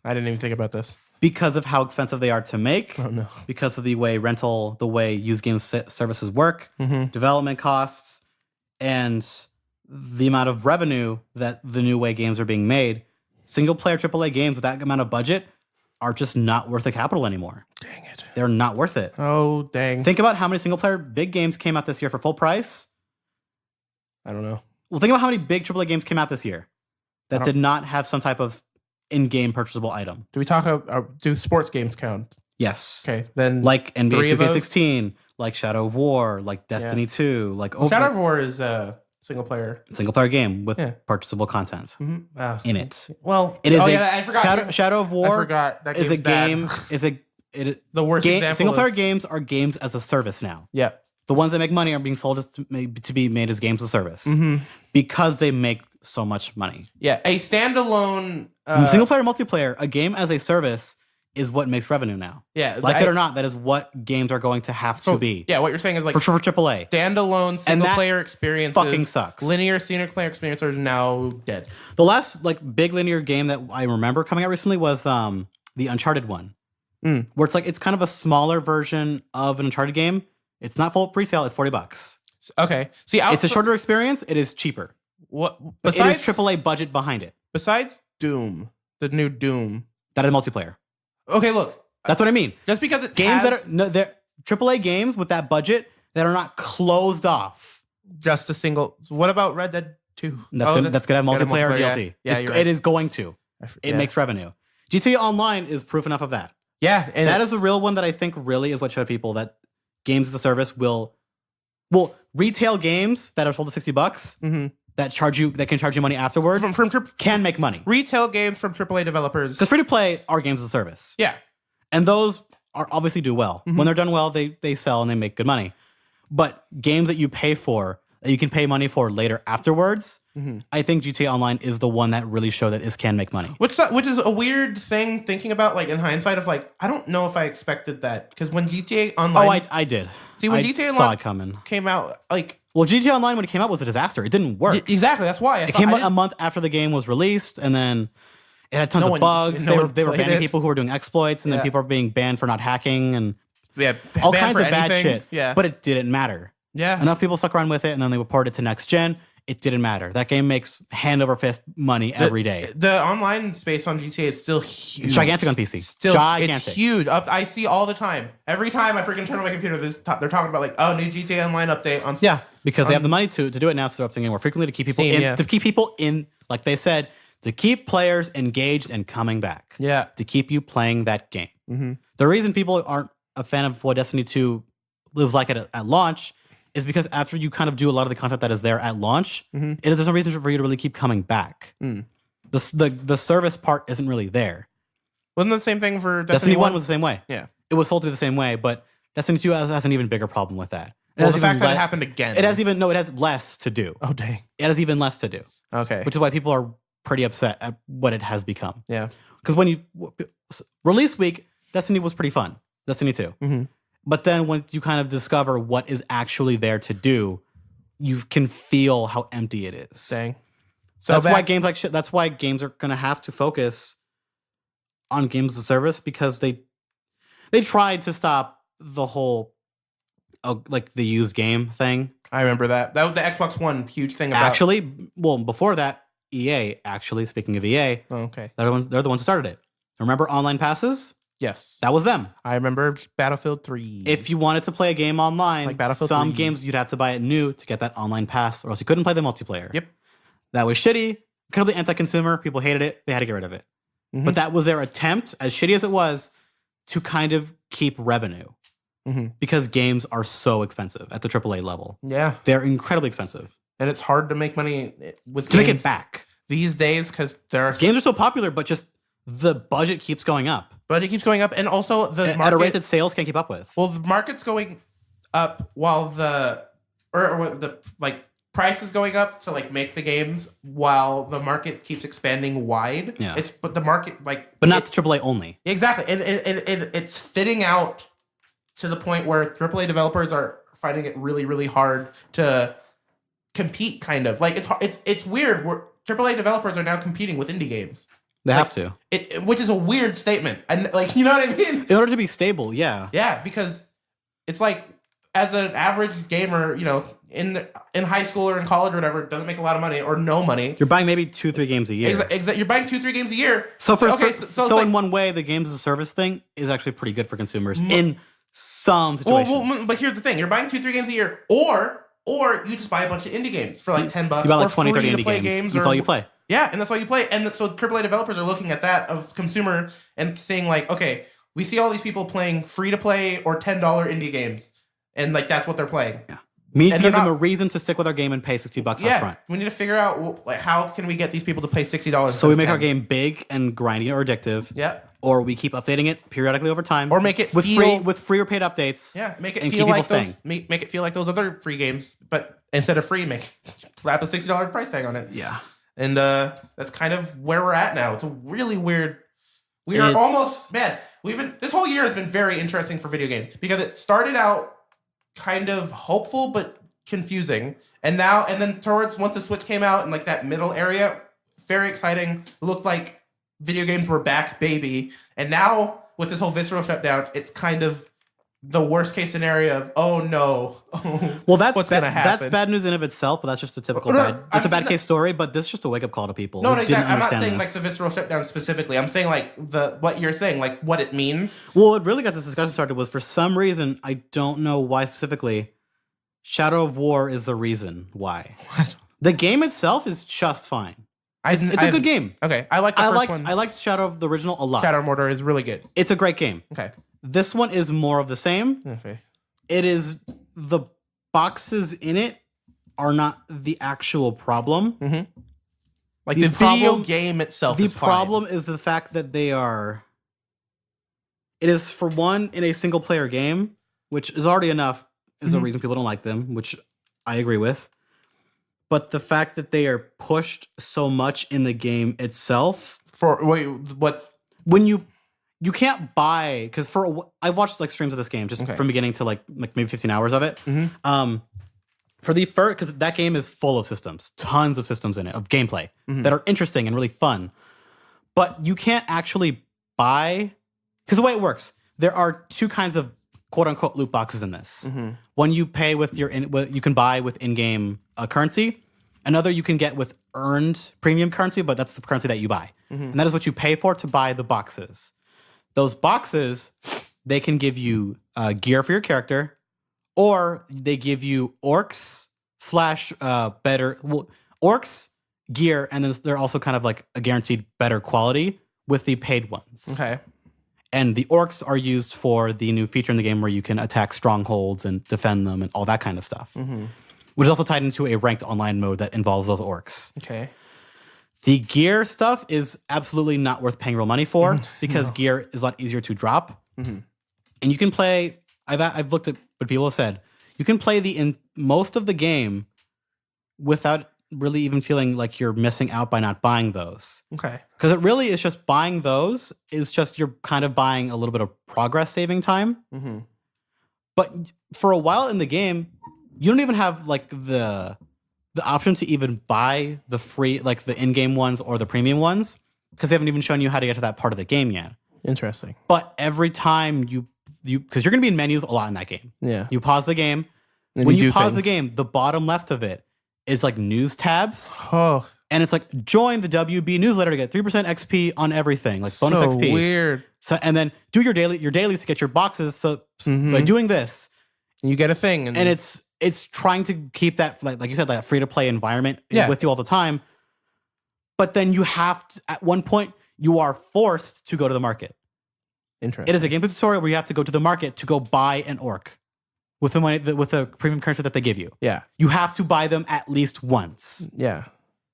I didn't even think about this. Because of how expensive they are to make. Oh no. Because of the way used game services work, development costs, and the amount of revenue that the new way games are being made. Single player AAA games with that amount of budget are just not worth the capital anymore. Dang it. They're not worth it. Oh, dang. Think about how many single player big games came out this year for full price. I don't know. Well, think about how many big AAA games came out this year that did not have some type of in-game purchasable item. Do we talk about, do sports games count? Yes. Okay, then like NBA three of those? 2K16, like Shadow of War, like Destiny 2, like Shadow of War is a single player game with purchasable content in it. Well, it is I forgot. Shadow of War I forgot. That is a game. The worst example. Single player games are games as a service now. Yeah. The ones that make money are being sold to be made as games as a service because they make so much money. Yeah, a standalone single player multiplayer, a game as a service is what makes revenue now. Yeah, like it or not, that is what games are going to have to be. Yeah, what you're saying is like for AAA, standalone single player experiences fucking sucks. Linear single player experiences are now dead. The last big linear game that I remember coming out recently was the Uncharted one, where it's kind of a smaller version of an Uncharted game. It's not full retail. It's $40. Okay, see, it's a shorter experience. It is cheaper. What? But it is AAA budget behind it. Besides Doom, the new Doom, that is multiplayer. Okay, look, that's what I mean. Just because it games they're AAA games with that budget that are not closed off. Just a single. So what about Red Dead 2? That's gonna have multiplayer DLC. Yeah, it is going to. It makes revenue. GTA Online is proof enough of that. Yeah, and that is a real one that I think really is what showed people that games as a service will retail games that are sold to $60 that can charge you money afterwards can make money. Retail games from AAA developers, because free to play are games as a service. Yeah, and those are obviously do well when they're done well. They sell and they make good money. But games that you pay for, that you can pay money for later afterwards, I think GTA Online is the one that really showed that this can make money. Which is a weird thing thinking about, like in hindsight of like, I don't know if I expected that, because when GTA Online, I did. See, when GTA Online it coming. Came out, like, well, GTA Online when it came out was a disaster. It didn't work. Exactly, that's why it came out a month after the game was released, and then it had tons of bugs. They were banning people who were doing exploits, and then people were being banned for not hacking and all kinds of bad shit. Yeah, but it didn't matter. Yeah, enough people stuck around with it, and then they would port it to next gen. It didn't matter. That game makes hand over fist money every day. The online space on GTA is still huge. It's gigantic on PC. Still gigantic. It's huge. I see all the time. Every time I freaking turn on my computer, they're talking about like, oh, new GTA Online update on. Yeah, because they have the money to do it now, so they're updating it more frequently to keep people in. To keep people in, like they said, to keep players engaged and coming back. Yeah. To keep you playing that game. The reason people aren't a fan of what Destiny 2 lives like at launch is because after you kind of do a lot of the content that is there at launch, there's no reason for you to really keep coming back. The service part isn't really there. Wasn't the same thing for Destiny 1 was the same way. Yeah. It was sold to be the same way, but Destiny 2 has an even bigger problem with that. Well, the fact that it happened again. It has less to do. Oh, dang. It has even less to do. Okay. Which is why people are pretty upset at what it has become. Yeah. Because when release week, Destiny was pretty fun. Destiny 2. But then when you kind of discover what is actually there to do, you can feel how empty it is. Dang. So that's why games that's why games are going to have to focus on games as a service, because they tried to stop the whole the used game thing. I remember that. That was the Xbox One huge thing about. Actually, before that, EA, speaking of EA, okay. They're the ones who started it. Remember online passes? Yes. That was them. I remember Battlefield 3. If you wanted to play a game online, like Battlefield some 3. games you'd have to buy it new to get that online pass, or else you couldn't play the multiplayer. Yep. That was shitty. Incredibly anti-consumer. People hated it. They had to get rid of it. But that was their attempt, as shitty as it was, to kind of keep revenue. Because games are so expensive at the AAA level. Yeah. They're incredibly expensive. And it's hard to make money with to games make it back these days, because games are so popular, but just the budget keeps going up. But it keeps going up, and also the market, at a rate that sales can't keep up with. Well, the market's going up while the price is going up to like make the games, while the market keeps expanding wide. Yeah. But the market but not the AAA only. Exactly, and it's thinning out to the point where AAA developers are finding it really, really hard to compete. Kind of like it's weird. Where AAA developers are now competing with indie games. They have to, which is a weird statement, and like you know what I mean. In order to be stable, yeah, because it's like as an average gamer, in high school or in college or whatever, doesn't make a lot of money or no money. You're buying maybe 2-3 games a year. Exactly. You're buying 2-3 games a year. So in one way, the games as a service thing is actually pretty good for consumers in some situations. Well, but here's the thing: you're buying 2-3 games a year, or you just buy a bunch of indie games for like $10. You buy like 20, 30 indie games. That's all you play. Yeah, and that's all you play. And so AAA developers are looking at that as consumer and saying like, okay, we see all these people playing free to play or $10 indie games, and like that's what they're playing. Yeah. We need to give them a reason to stick with our game and pay $60 up front. We need to figure out like how can we get these people to pay $60. So we make our game big and grindy or addictive. Yeah. Or we keep updating it periodically over time. Or make it with free or paid updates. Yeah, make it feel like those. Make it feel like those other free games, but instead of free, slap a $60 price tag on it. Yeah. And that's kind of where we're at now. It's a really weird. We are almost this whole year has been very interesting for video games because it started out kind of hopeful but confusing, and then towards once the Switch came out and like that middle area, very exciting. Looked like video games were back, baby. And now with this whole Visceral shutdown, it's kind of the worst case scenario of oh no. Well, that's what's gonna happen. That's bad news in of itself, but that's just a typical it's a bad case story. But this is just a wake up call to people. No, exactly. I'm not saying like the Visceral shutdown specifically. I'm saying like what you're saying, like what it means. Well, what really got this discussion started was for some reason, I don't know why specifically, Shadow of War is the reason why. What? The game itself is just fine. It's a good game. Okay, I like the first one. I liked Shadow of the original a lot. Shadow of Mordor is really good. It's a great game. Okay. This one is more of the same. Okay. It is the boxes in it are not the actual problem. Mm-hmm. Like the video game itself is fine. The problem is the fact that they are... It is, for one, in a single-player game, which is already enough, is a reason people don't like them, which I agree with. But the fact that they are pushed so much in the game itself... When you can't buy, because I watched like streams of this game just from beginning to like maybe 15 hours of it. Mm-hmm. For the first, because that game is full of systems, tons of systems in it of gameplay that are interesting and really fun. But you can't actually buy, because the way it works, there are two kinds of quote unquote loot boxes in this. One you pay with you can buy with in-game currency. Another you can get with earned premium currency, but that's the currency that you buy, and that is what you pay for to buy the boxes. Those boxes, they can give you gear for your character, or they give you orcs orcs, gear, and then they're also kind of like a guaranteed better quality with the paid ones. Okay. And the orcs are used for the new feature in the game where you can attack strongholds and defend them and all that kind of stuff, which is also tied into a ranked online mode that involves those orcs. Okay. The gear stuff is absolutely not worth paying real money for because gear is a lot easier to drop. And you can play, I've looked at what people have said, you can play in most of the game without really even feeling like you're missing out by not buying those. Okay. Because it really is just buying those is just you're kind of buying a little bit of progress saving time. But for a while in the game, you don't even have like the option to even buy the free, like the in-game ones or the premium ones, because they haven't even shown you how to get to that part of the game yet. Interesting. But every time you because you're going to be in menus a lot in that game. Yeah. You pause the game. When you pause the game, the bottom left of it is like news tabs. Oh. And it's like, join the WB newsletter to get 3% XP on everything, like bonus so XP. Weird. So, and then do your dailies to get your boxes. So by doing this, you get a thing. And it's trying to keep that, like you said, that free to play environment with you all the time. But then you have to, at one point, you are forced to go to the market. Interesting. It is a gameplay tutorial where you have to go to the market to go buy an orc with the money, with the premium currency that they give you. Yeah. You have to buy them at least once. Yeah.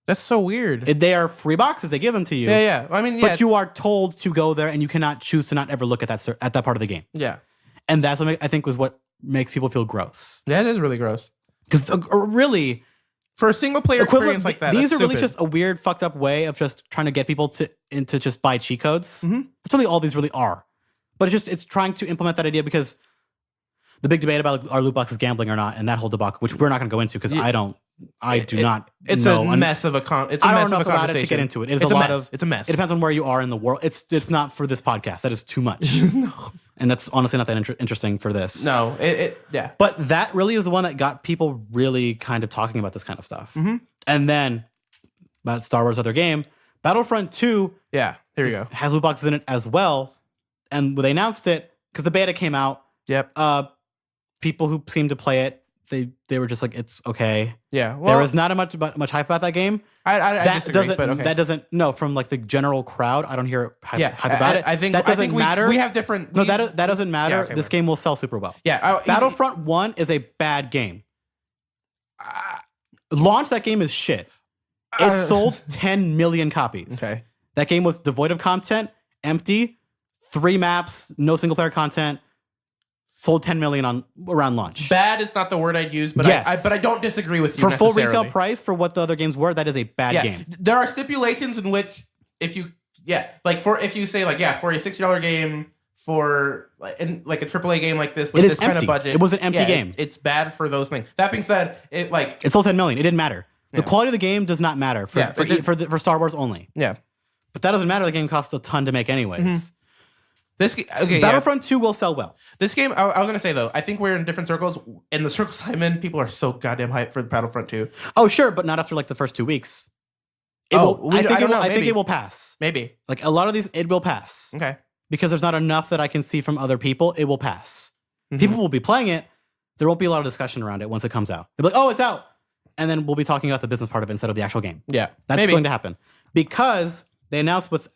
That's so weird. They are free boxes. They give them to you. Yeah. I mean, but you are told to go there, and you cannot choose to not ever look at that part of the game. Yeah. And that's what I think was what makes people feel gross. That is really gross. Because really, for a single player experience like that, these are really just a weird, fucked up way of just trying to get people into just buy cheat codes. That's really all these really are. But it's trying to implement that idea because the big debate about are loot boxes gambling or not, and that whole debacle, which we're not going to go into because I do not. It's know. a mess of a it's a I mess don't of a know about conversation. it to get into it. It's It's a mess. It depends on where you are in the world. It's not for this podcast. That is too much. No. And that's honestly not that interesting for this. No. Yeah. But that really is the one that got people really kind of talking about this kind of stuff. Mm-hmm. And then about Star Wars other game, Battlefront 2. Yeah. Here we go. Has loot boxes in it as well. And when they announced it, because the beta came out, Yep. people who seemed to play it, they were just like, it's okay. Yeah. Well, there was not much hype about that game. I disagree, but okay. That doesn't from like the general crowd. I don't hear hype about it. I think that doesn't matter. We have different. No, that doesn't matter. Yeah, okay, this game will sell super well. Yeah. Battlefront 1 is a bad game. Launch that game is shit. It sold 10 million copies. Okay. That game was devoid of content, empty, 3 maps, no single player content. Sold 10 million around launch. Bad is not the word I'd use, but yes. I don't disagree with you for full necessarily. retail price for what the other games were. That is a bad game. There are stipulations in which if you if you say for a $60 game for like a AAA game like this with this kind of budget, it was an empty game. It's bad for those things. That being said, it sold 10 million. It didn't matter. The quality of the game does not matter for Star Wars only. Yeah, but that doesn't matter. The game costs a ton to make anyways. Mm-hmm. Battlefront 2 will sell well. This game, I was going to say, though, I think we're in different circles. In the circles I'm in, people are so goddamn hyped for the Battlefront 2. Oh, sure, but not after like the first 2 weeks. I think it will pass. Maybe. Like a lot of these, it will pass. Okay. Because there's not enough that I can see from other people. It will pass. Mm-hmm. People will be playing it. There won't be a lot of discussion around it once it comes out. They'll be like, oh, it's out. And then we'll be talking about the business part of it instead of the actual game. Yeah. That's going to happen. Because they announced with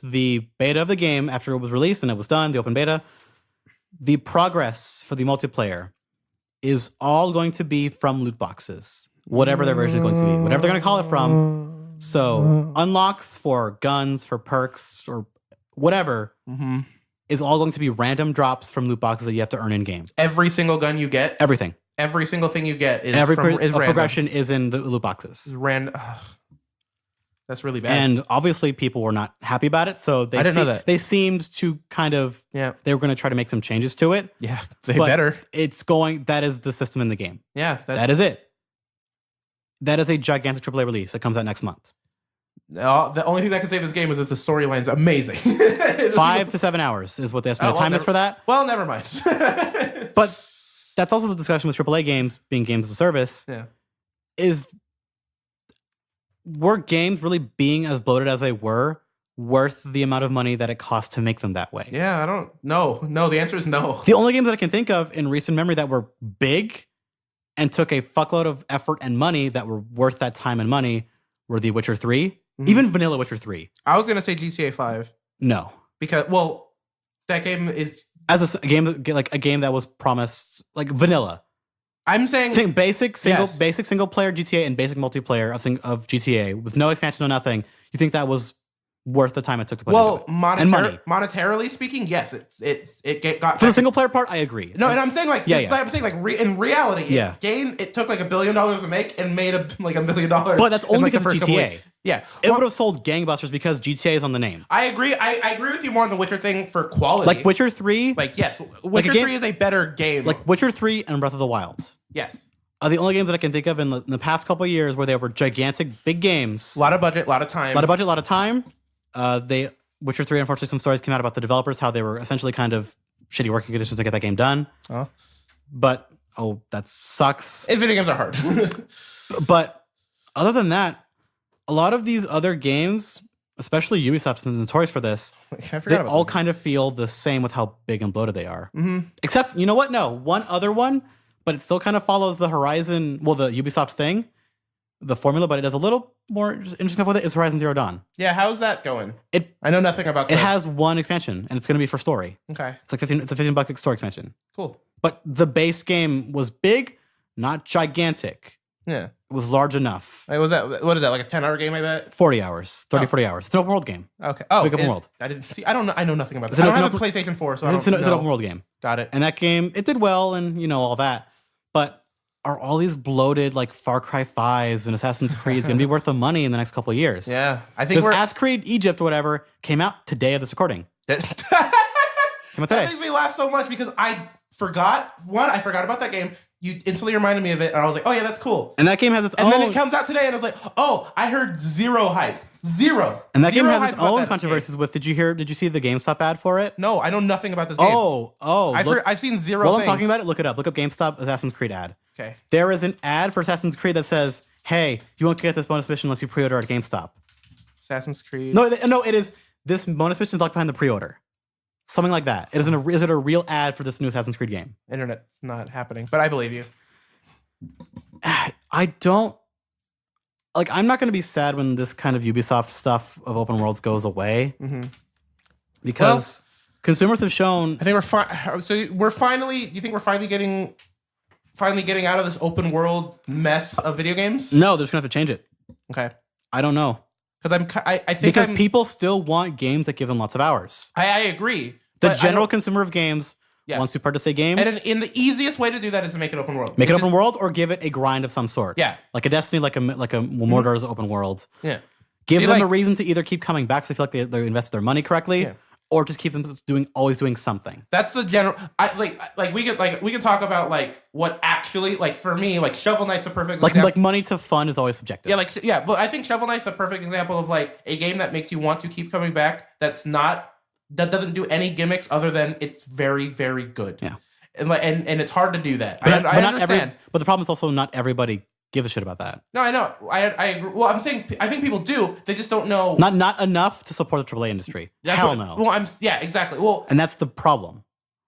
the beta of the game after it was released and it was done, the open beta, the progress for the multiplayer is all going to be from loot boxes, whatever their version is going to be, whatever they're going to call it from. So unlocks for guns, for perks, or whatever is all going to be random drops from loot boxes that you have to earn in game. Every single gun you get, everything, every single thing you get is progression is in the loot boxes. Random. That's really bad. And obviously people were not happy about it. So I didn't know that. They seemed to kind of, they were going to try to make some changes to it. Yeah, they better. That is the system in the game. Yeah. That is it. That is a gigantic AAA release that comes out next month. The only thing that can save this game is if the storyline's amazing. 5 to 7 hours is what the estimated time is for that. Well, never mind. But that's also the discussion with AAA games being games as a service. Yeah. Were games really being as bloated as they were worth the amount of money that it cost to make them that way? Yeah, I don't know. No, the answer is no. The only games that I can think of in recent memory that were big and took a fuckload of effort and money that were worth that time and money were The Witcher 3, even vanilla Witcher 3. I was going to say GTA 5. No. Because, that game is... As a game that was promised, like vanilla. I'm saying basic single player GTA and basic multiplayer of GTA with no expansion, no nothing. You think that was worth the time it took to play? Monetarily speaking, yes, it got for the single player part. I agree. No, and I'm saying in reality, it took like $1 billion to make and made $1 million. But that's only because of GTA. Yeah, it would have sold gangbusters because GTA is on the name. I agree. I agree with you more on the Witcher thing for quality. Like Witcher 3. Yes, Witcher 3 is a better game. Like Witcher 3 and Breath of the Wild. Yes. Are the only games that I can think of in the past couple of years where they were gigantic, big games. A lot of budget, a lot of time. A lot of time. Witcher 3, unfortunately, some stories came out about the developers, how they were essentially kind of shitty working conditions to get that game done. Oh. But, that sucks. Video games are hard. But other than that, a lot of these other games, especially Ubisoft is notorious for this, they all kind of feel the same with how big and bloated they are. Mm-hmm. Except, you know what? No, one other one, but it still kind of follows the Horizon, the Ubisoft thing, the formula, but it does a little more interesting stuff with it, is Horizon Zero Dawn. Yeah, how's that going? I know nothing about that. It has one expansion, and it's going to be for story. Okay. It's like it's a $15 story expansion. Cool. But the base game was big, not gigantic. Yeah. It was large enough. What is that, like a 10-hour game, I bet? 40 hours. 40 hours. It's an open world game. Okay. It's open world. I didn't see. I know nothing about this. I don't have a PlayStation 4, so it's an open world game. Got it. And that game, it did well and, all that. But are all these bloated, like, Far Cry 5s and Assassin's Creed going to be worth the money in the next couple of years? Yeah. I think Assassin's Creed Egypt or whatever came out today of this recording. Came out today. That makes me laugh so much because forgot about that game. You instantly reminded me of it, and I was like, oh yeah, that's cool. And that game has its own. And then it comes out today, and I was like, oh, I heard zero hype. Zero. And that game Zero has hype its about own that controversies game. with. Did you see the GameStop ad for it? No, I know nothing about this game. I've seen zero While things. I'm talking about it, look it up. Look up GameStop Assassin's Creed ad. Okay. There is an ad for Assassin's Creed that says, hey, you won't get this bonus mission unless you pre-order at GameStop. Assassin's Creed. No, it is. This bonus mission is locked behind the pre-order. Something like that. Is it a real ad for this new Assassin's Creed game? Internet's not happening, but I believe you. I don't... Like, I'm not going to be sad when this kind of Ubisoft stuff of open worlds goes away. Mm-hmm. Because consumers have shown... I think we're fine. So we're finally... Do you think we're finally getting out of this open world mess of video games? No, they're just going to have to change it. Okay. I don't know. Because people still want games that give them lots of hours. I agree. The general consumer of games Yes. wants to purchase a game. And in the easiest way to do that is to make it open world. Make it open world or give it a grind of some sort. Yeah. Like a Destiny, like a Mordor's open world. Yeah. Give them a reason to either keep coming back so they feel like they invested their money correctly, or just keep them always doing something. That's the general. We can talk about like what actually, like for me, like Shovel Knight's a perfect example. Like money to fun is always subjective. Yeah, but I think Shovel Knight's a perfect example of like a game that makes you want to keep coming back. That doesn't do any gimmicks other than it's very, very good. Yeah. And it's hard to do that. But I understand. But the problem is also not everybody gives a shit about that. No, I know. I agree. Well, I'm saying I think people do. They just don't know. Not enough to support the AAA industry. Hell no. Well, exactly. Well, and that's the problem.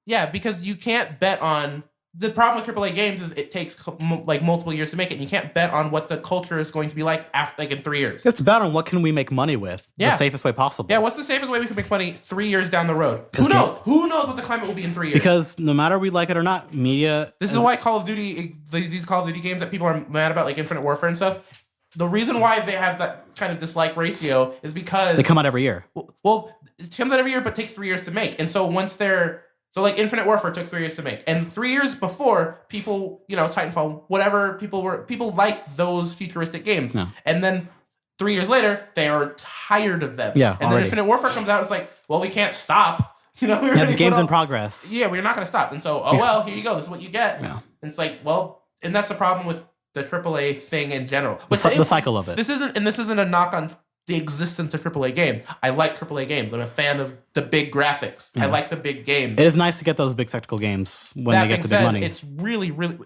Yeah, because you can't bet on. The problem with AAA games is it takes like multiple years to make it, and you can't bet on what the culture is going to be like after, like in 3 years. It's about on what can we make money with the safest way possible. Yeah, what's the safest way we can make money 3 years down the road? Who knows? Who knows what the climate will be in 3 years? Because no matter we like it or not, media. This is why Call of Duty, these Call of Duty games that people are mad about, like Infinite Warfare and stuff. The reason why they have that kind of dislike ratio is because they come out every year. Well, it comes out every year, but takes 3 years to make, and so once they're So like Infinite Warfare took 3 years to make. And 3 years before, people, Titanfall, whatever, people like those futuristic games. No. And then 3 years later, they are tired of them. Yeah. And then Infinite Warfare comes out, it's like, well, we can't stop. The game's in progress. Yeah, we're not gonna stop. And so, here you go, this is what you get. Yeah. And it's like, well, and that's the problem with the AAA thing in general. But the cycle of it. This isn't a knock on the existence of AAA games. I like AAA games. I'm a fan of the big graphics. Yeah. I like the big games. It is nice to get those big spectacle games when they get the big money. It's really, really...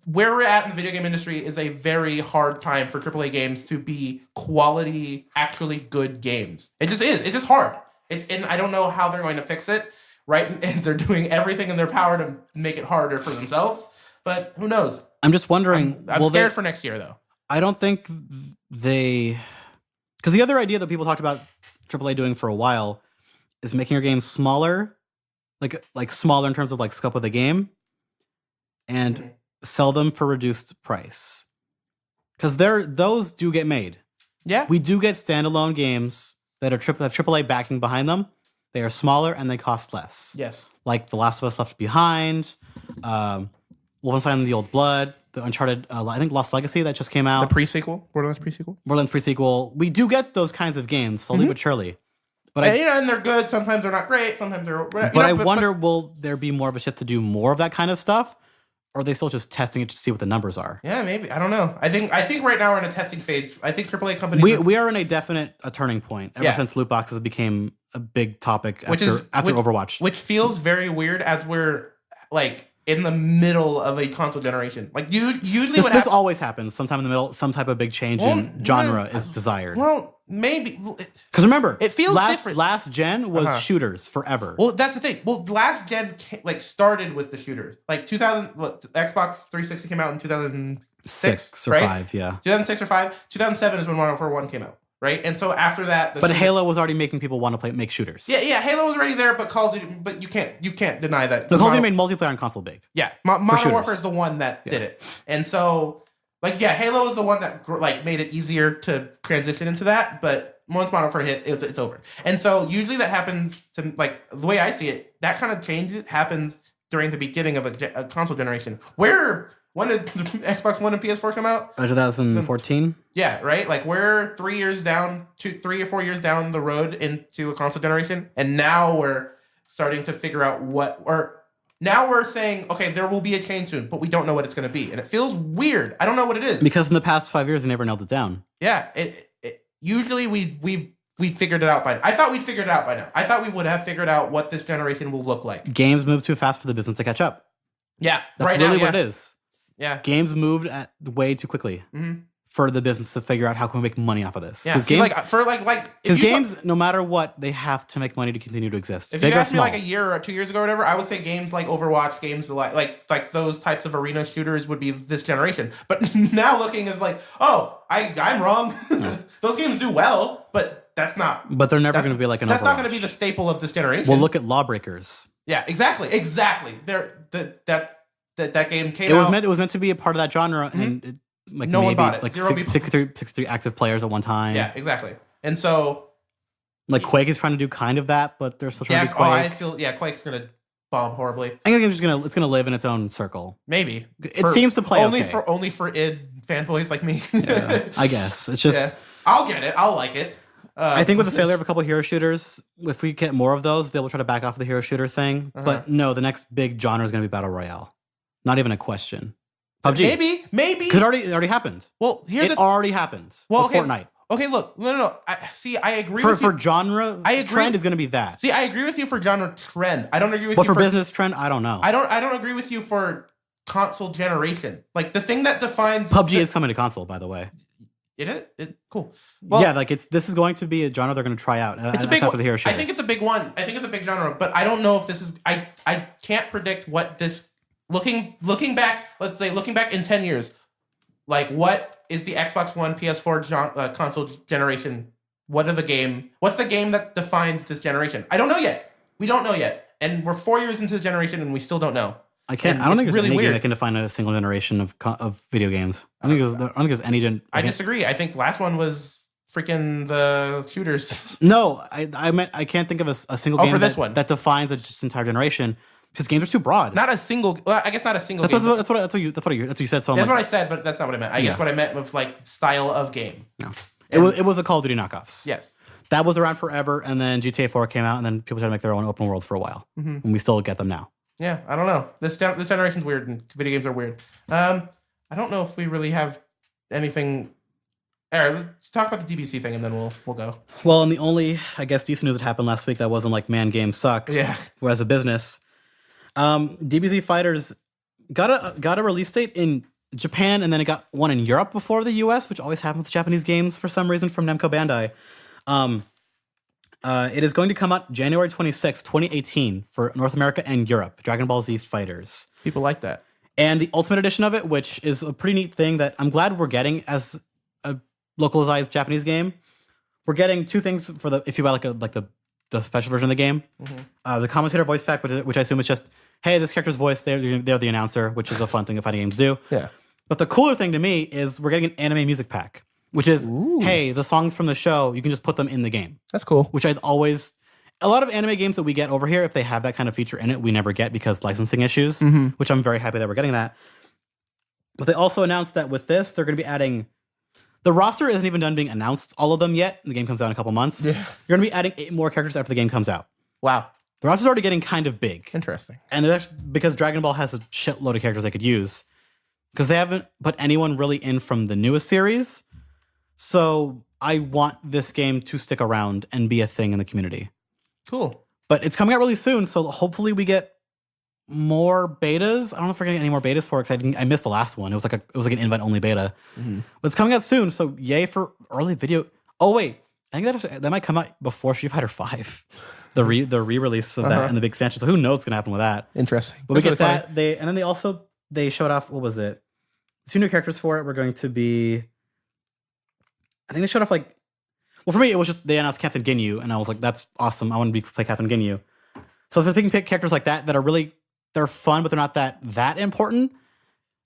Where we're at in the video game industry is a very hard time for AAA games to be quality, actually good games. It just is. It's just hard. And I don't know how they're going to fix it, right? And they're doing everything in their power to make it harder for themselves. But who knows? I'm just wondering... I'm scared for next year, though. I don't think they... Because the other idea that people talked about AAA doing for a while is making your game smaller, like smaller in terms of like scope of the game, and sell them for reduced price. Because those do get made. Yeah, we do get standalone games that have AAA backing behind them. They are smaller and they cost less. Yes, like The Last of Us Left Behind, Wolfenstein and the Old Blood. The Uncharted, I think Lost Legacy that just came out. The pre-sequel? Borderlands pre-sequel? Borderlands pre-sequel. We do get those kinds of games, slowly but surely. But and they're good. Sometimes they're not great. Sometimes they're... But I wonder, will there be more of a shift to do more of that kind of stuff? Or are they still just testing it to see what the numbers are? Yeah, maybe. I don't know. I think right now we're in a testing phase. I think AAA companies... We are in a turning point ever since loot boxes became a big topic after Overwatch. Which feels very weird as we're, like... in the middle of a console generation. Like, usually this always happens. Sometime in the middle, some type of big change in genre is desired. Well, maybe. Because remember, it feels different. Last gen was shooters forever. Well, that's the thing. Well, last gen started with the shooters. Like, Xbox 360 came out in 2006, or right? 5, yeah. 2006 or 5. 2007 is when Modern Warfare 1 came out. Right, and so after that, Halo was already making people want to make shooters. Yeah, Halo was already there, but Call of Duty, but you can't deny that. Call of Duty made multiplayer on console big. Yeah, Modern Warfare is the one that did it, and so Halo is the one that made it easier to transition into that. But once Modern Warfare hit, it's over. And so usually that happens to the way I see it, that kind of change happens during the beginning of a console generation. When did Xbox One and PS4 come out? 2014. Yeah, right? Like, we're 3 years down, 3 or 4 years down the road into a console generation, and now we're starting to figure out now we're saying, okay, there will be a change soon, but we don't know what it's going to be. And it feels weird. I don't know what it is. Because in the past 5 years, they never nailed it down. Yeah. Usually we figured it out by now. I thought we'd figured it out by now. I thought we would have figured out what this generation will look like. Games move too fast for the business to catch up. Yeah. That's right really now, what it is. Yeah. Games moved way too quickly for the business to figure out how can we make money off of this. Yeah. Because games, no matter what, they have to make money to continue to exist. If you asked me like a year or 2 years ago or whatever, I would say games like Overwatch, games like those types of arena shooters would be this generation. But now looking is like, oh, I'm wrong. No. Those games do well, but that's not. But they're never going to be like an. That's Overwatch. not going to be the staple of this generation. Well, look at Lawbreakers. Yeah, exactly. That game came out. It was meant to be a part of that genre, and like no one bought it. Like 63 active players at one time. Yeah, exactly. And so, like Quake is trying to do kind of that, but they're still trying to do Quake. I feel Quake's gonna bomb horribly. I think the game's gonna live in its own circle. Maybe it seems to play only for id fanboys like me. Yeah, I guess it's just. Yeah. I'll get it. I'll like it. I think with the failure of a couple hero shooters, if we get more of those, they will try to back off of the hero shooter thing. But no, the next big genre is going to be battle royale. Not even a question. PUBG. Maybe because it already happened. Well, already happened. Well, okay. Fortnite. Okay, look, no. I agree with you. For genre, trend is going to be that. See, I agree with you for genre trend. I don't agree with you. But for business trend, I don't know. I don't agree with you for console generation. Like the thing that defines PUBG is coming to console, by the way. Cool. Well, yeah, like this is going to be a genre they're going to try out. It's a big one. For the hero shooter. I think it's a big one. I think it's a big genre, but I don't know if this is. I can't predict what this. Looking back, let's say looking back in 10 years, like what is the Xbox One, PS4 console generation? What's the game that defines this generation? I don't know yet. We don't know yet, and we're 4 years into the generation, and we still don't know. I don't think there's any game that can define a single generation of video games. I don't think there's any gen. I disagree. I think the last one was freaking the shooters. No, I meant I can't think of a single game for this one that defines a just entire generation. Because games are too broad. Not a single. Well, I guess not a single. That's what you said. So that's what I said, but that's not what I meant. I guess what I meant was like style of game. No, it was a Call of Duty knockoffs. Yes, that was around forever, and then GTA 4 came out, and then people tried to make their own open worlds for a while, and we still get them now. Yeah, I don't know. This generation's weird, and video games are weird. I don't know if we really have anything. All right, let's talk about the DBC thing, and then we'll go. Well, and the only decent news that happened last week that wasn't like man games suck. Yeah, as a business. DBZ Fighters got a release date in Japan, and then it got one in Europe before the US, which always happens with Japanese games for some reason from Namco Bandai. It is going to come out January 26, 2018 for North America and Europe, Dragon Ball Z Fighters. People like that. And the Ultimate Edition of it, which is a pretty neat thing that I'm glad we're getting as a localized Japanese game. We're getting two things for if you buy the special version of the game. The commentator voice pack, which I assume is just, hey, this character's voice, they're the announcer, which is a fun thing that fighting games do. Yeah. But the cooler thing to me is we're getting an anime music pack, which is, hey, the songs from the show, you can just put them in the game. That's cool. Which a lot of anime games that we get over here, if they have that kind of feature in it, we never get because licensing issues, which I'm very happy that we're getting that. But they also announced that with this, they're going to be adding... The roster isn't even done being announced, all of them yet. The game comes out in a couple months. Yeah. You're going to be adding 8 more characters after the game comes out. Wow. The roster's already getting kind of big. Interesting. And because Dragon Ball has a shitload of characters they could use. Because they haven't put anyone really in from the newest series. So I want this game to stick around and be a thing in the community. Cool. But it's coming out really soon, so hopefully we get more betas. I don't know if we're getting any more betas for it because I missed the last one. It was like an invite only beta. But it's coming out soon, so yay for early video. Oh wait, I think that might come out before Street Fighter 5, the re-release of that and the big expansion. So who knows what's gonna happen with that? Interesting. But we get that. And then they showed off, what was it? 2 new characters for it were going to be. I think they showed off for me it was just they announced Captain Ginyu, and I was like, that's awesome. I want to play Captain Ginyu. So if they can pick characters like that are really. They're fun, but they're not that important.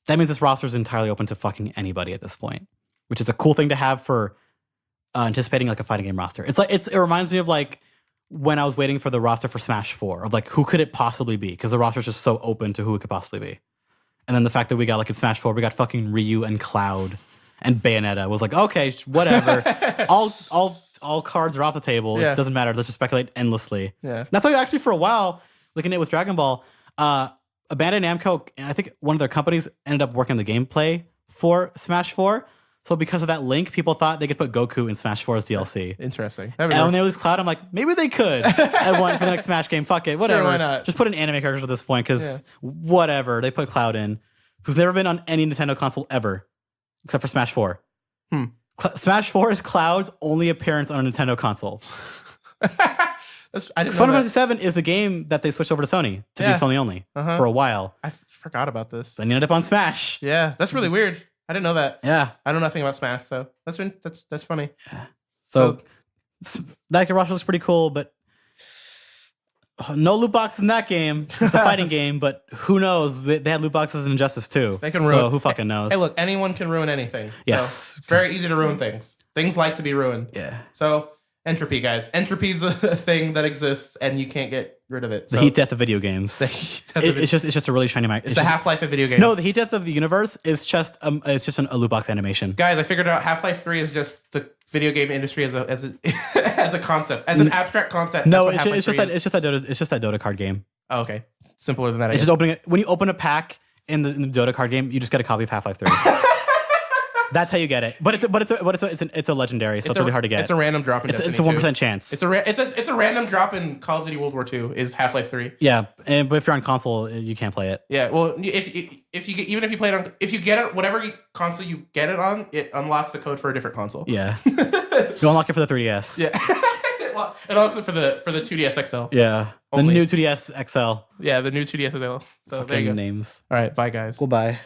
That means this roster is entirely open to fucking anybody at this point, which is a cool thing to have for anticipating like a fighting game roster. It reminds me of like when I was waiting for the roster for Smash 4 of like who could it possibly be? Because the roster is just so open to who it could possibly be. And then the fact that we got like in Smash 4, we got fucking Ryu and Cloud and Bayonetta was like, okay, whatever. all cards are off the table. Yeah. It doesn't matter. Let's just speculate endlessly. Yeah. That's why actually for a while, looking at it with Dragon Ball. Bandai Namco, I think one of their companies ended up working the gameplay for Smash 4. So because of that link, people thought they could put Goku in Smash 4's DLC. Interesting. And when they released Cloud, I'm like, maybe they could. I want for the next Smash game. Fuck it, whatever. Sure, why not? Just put an anime character at this point, because whatever. They put Cloud in, who's never been on any Nintendo console ever, except for Smash 4. Smash 4 is Cloud's only appearance on a Nintendo console. Final Fantasy VII is the game that they switched over to Sony to be Sony only for a while. I forgot about this. Then you ended up on Smash. Yeah, that's really weird. I didn't know that. Yeah, I know nothing about Smash, so that's funny. Yeah. So that Rush looks pretty cool, but no loot boxes in that game. It's a fighting game, but who knows? They had loot boxes in Injustice too. They can ruin. So who fucking knows? Hey, look, anyone can ruin anything. Yes, so it's very easy to ruin things. Things like to be ruined. Yeah. So entropy, guys. Entropy is a thing that exists, and you can't get rid of it. So. The heat death of video games. It's just a really shiny mic. It's the Half-Life of video games. No, the heat death of the universe is just a loot box animation. Guys, I figured out Half-Life 3 is just the video game industry as a as a concept, as an abstract concept. No, it's just that Dota card game. Oh, okay, simpler than that. It's just opening it when you open a pack in the Dota card game, you just get a copy of Half-Life 3. That's how you get it, but it's a legendary, so it's really hard to get. It's a random drop in Destiny. It's a 1% chance. It's a random drop in Call of Duty World War II. Is Half-Life 3? Yeah, but if you're on console, you can't play it. Yeah, well, if you play it on, if you get it, whatever console you get it on, it unlocks the code for a different console. Yeah, you unlock it for the 3DS. Yeah, it unlocks it for the 2DS XL. Yeah, the new 2DS XL. Yeah, the new 2DS XL. So there you go. Names. All right, bye guys. Goodbye.